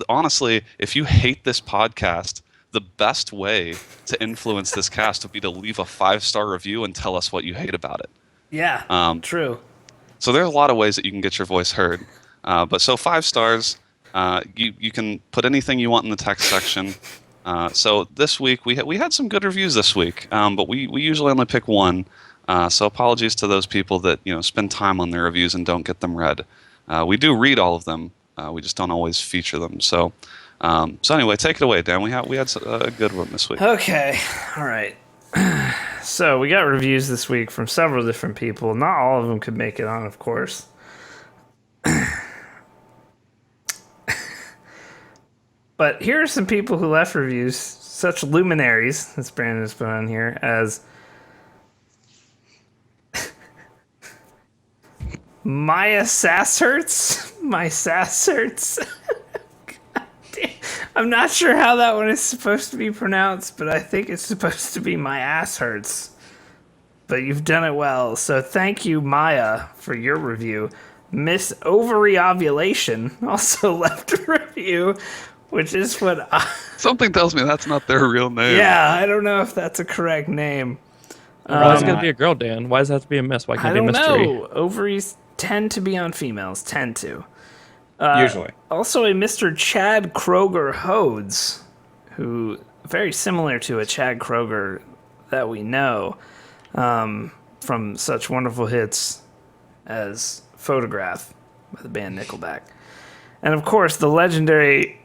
honestly, if you hate this podcast, the best way to influence this cast would be to leave a 5-star review and tell us what you hate about it. Yeah, true. So there's a lot of ways that you can get your voice heard. But 5 stars, you can put anything you want in the text section. So this week, we had some good reviews this week, but we usually only pick one. So apologies to those people that spend time on their reviews and don't get them read. We do read all of them. We just don't always feature them. So anyway, take it away, Dan. We had a good one this week. Okay, all right. So we got reviews this week from several different people. Not all of them could make it on, of course. But here are some people who left reviews, such luminaries, as Brandon has put on here, as Maya Sasshurts. My Sasshurts. I'm not sure how that one is supposed to be pronounced, but I think it's supposed to be my ass hurts. But you've done it well, so thank you, Maya, for your review. Miss Ovary Ovulation also left a review which is what Something tells me that's not their real name. yeah, I don't know if that's a correct name. Why is it gonna be a girl, Dan? Why does it have to be a miss? Why can't I it be a don't mystery? know. Ovaries tend to be on females. Tend to. Usually. Also, a Mr. Chad Kroger Hodes, who very similar to a Chad Kroger that we know from such wonderful hits as Photograph by the band Nickelback. And of course, the legendary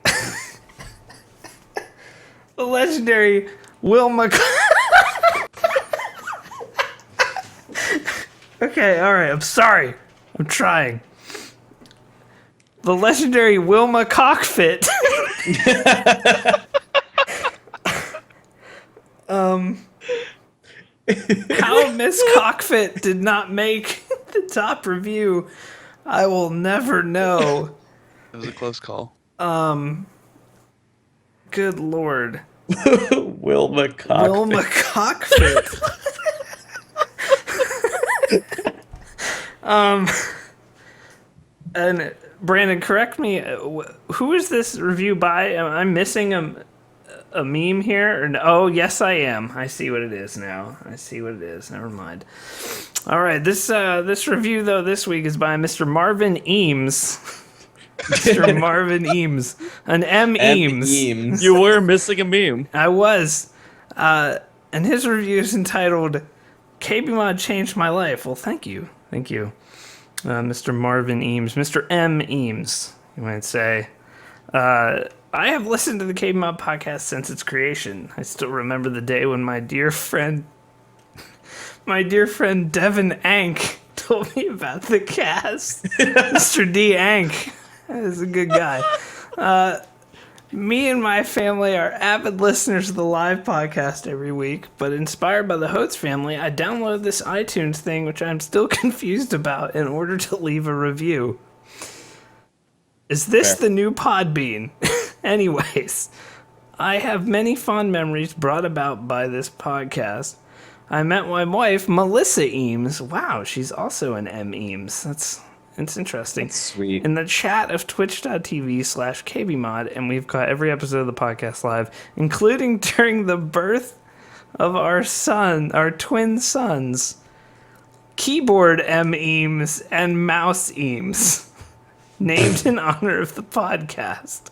Will Okay, all right. I'm sorry. I'm trying. The legendary Wilma Cockfit. How Miss Cockfit did not make the top review, I will never know. It was a close call. Good Lord. Wilma Cock. Wilma Cockfit. And Brandon, correct me. Who is this review by? Am I missing a meme here? Or no? Oh, yes, I am. I see what it is now. I see what it is. Never mind. All right, this review though this week is by Mr. Marvin Eames. Mr. Marvin Eames, an M. Eames. Eames. You were missing a meme. I was, and his review is entitled "KBMOD Changed My Life." Well, thank you, Mr. Marvin Eames, Mr. M. Eames, you might say. I have listened to the KBMOD podcast since its creation. I still remember the day when my dear friend Devin Ank told me about the cast. Mr. D. Ank is a good guy. Me and my family are avid listeners of the live podcast every week, but inspired by the Hotes family, I downloaded this iTunes thing, which I'm still confused about, in order to leave a review. Is this the new Podbean? Anyways, I have many fond memories brought about by this podcast. I met my wife, Melissa Eames. Wow, she's also an M. Eames. It's interesting. That's sweet. In the chat of twitch.tv/KBMOD, and we've got every episode of the podcast live, including during the birth of our twin sons, Keyboard M. Eames and Mouse Eames, named in honor of the podcast.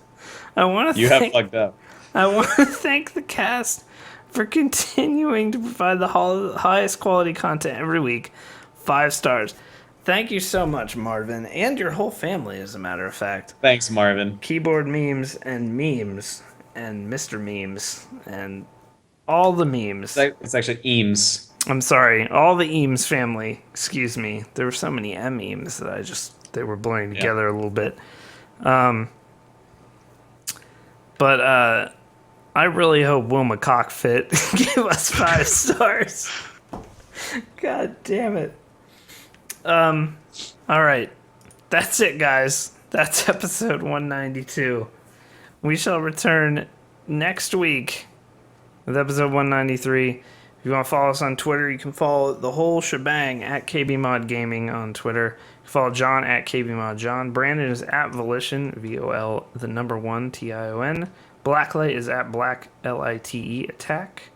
You have fucked up. I want to thank the cast for continuing to provide the highest quality content every week. 5 stars. Thank you so much, Marvin, and your whole family, as a matter of fact. Thanks, Marvin. Keyboard Memes and Memes and Mr. Memes and all the memes. It's actually Eames. I'm sorry, all the Eames family. Excuse me. There were so many M Eames that they were blurring together a little bit. But I really hope Wilma Cockfit gave us 5 stars. God damn it. All right. That's it, guys. That's episode 192. We shall return next week with episode 193. If you want to follow us on Twitter, you can follow the whole shebang at KBMOD Gaming on Twitter. You can follow John at KBMOD John. Brandon is at Volition, VOL, the number 1, TION. Blacklight is at Black, LITE, Attack.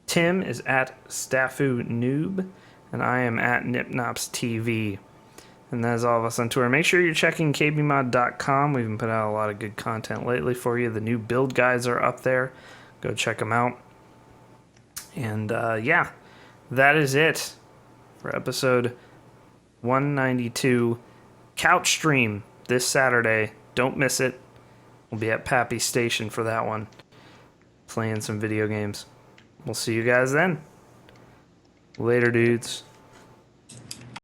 Tim is at Staffu Noob. And I am at NipNops TV. And that is all of us on Twitter. Make sure you're checking kbmod.com. We've been putting out a lot of good content lately for you. The new build guides are up there. Go check them out. And yeah, that is it for episode 192. Couch stream this Saturday. Don't miss it. We'll be at Pappy Station for that one. Playing some video games. We'll see you guys then. Later, dudes.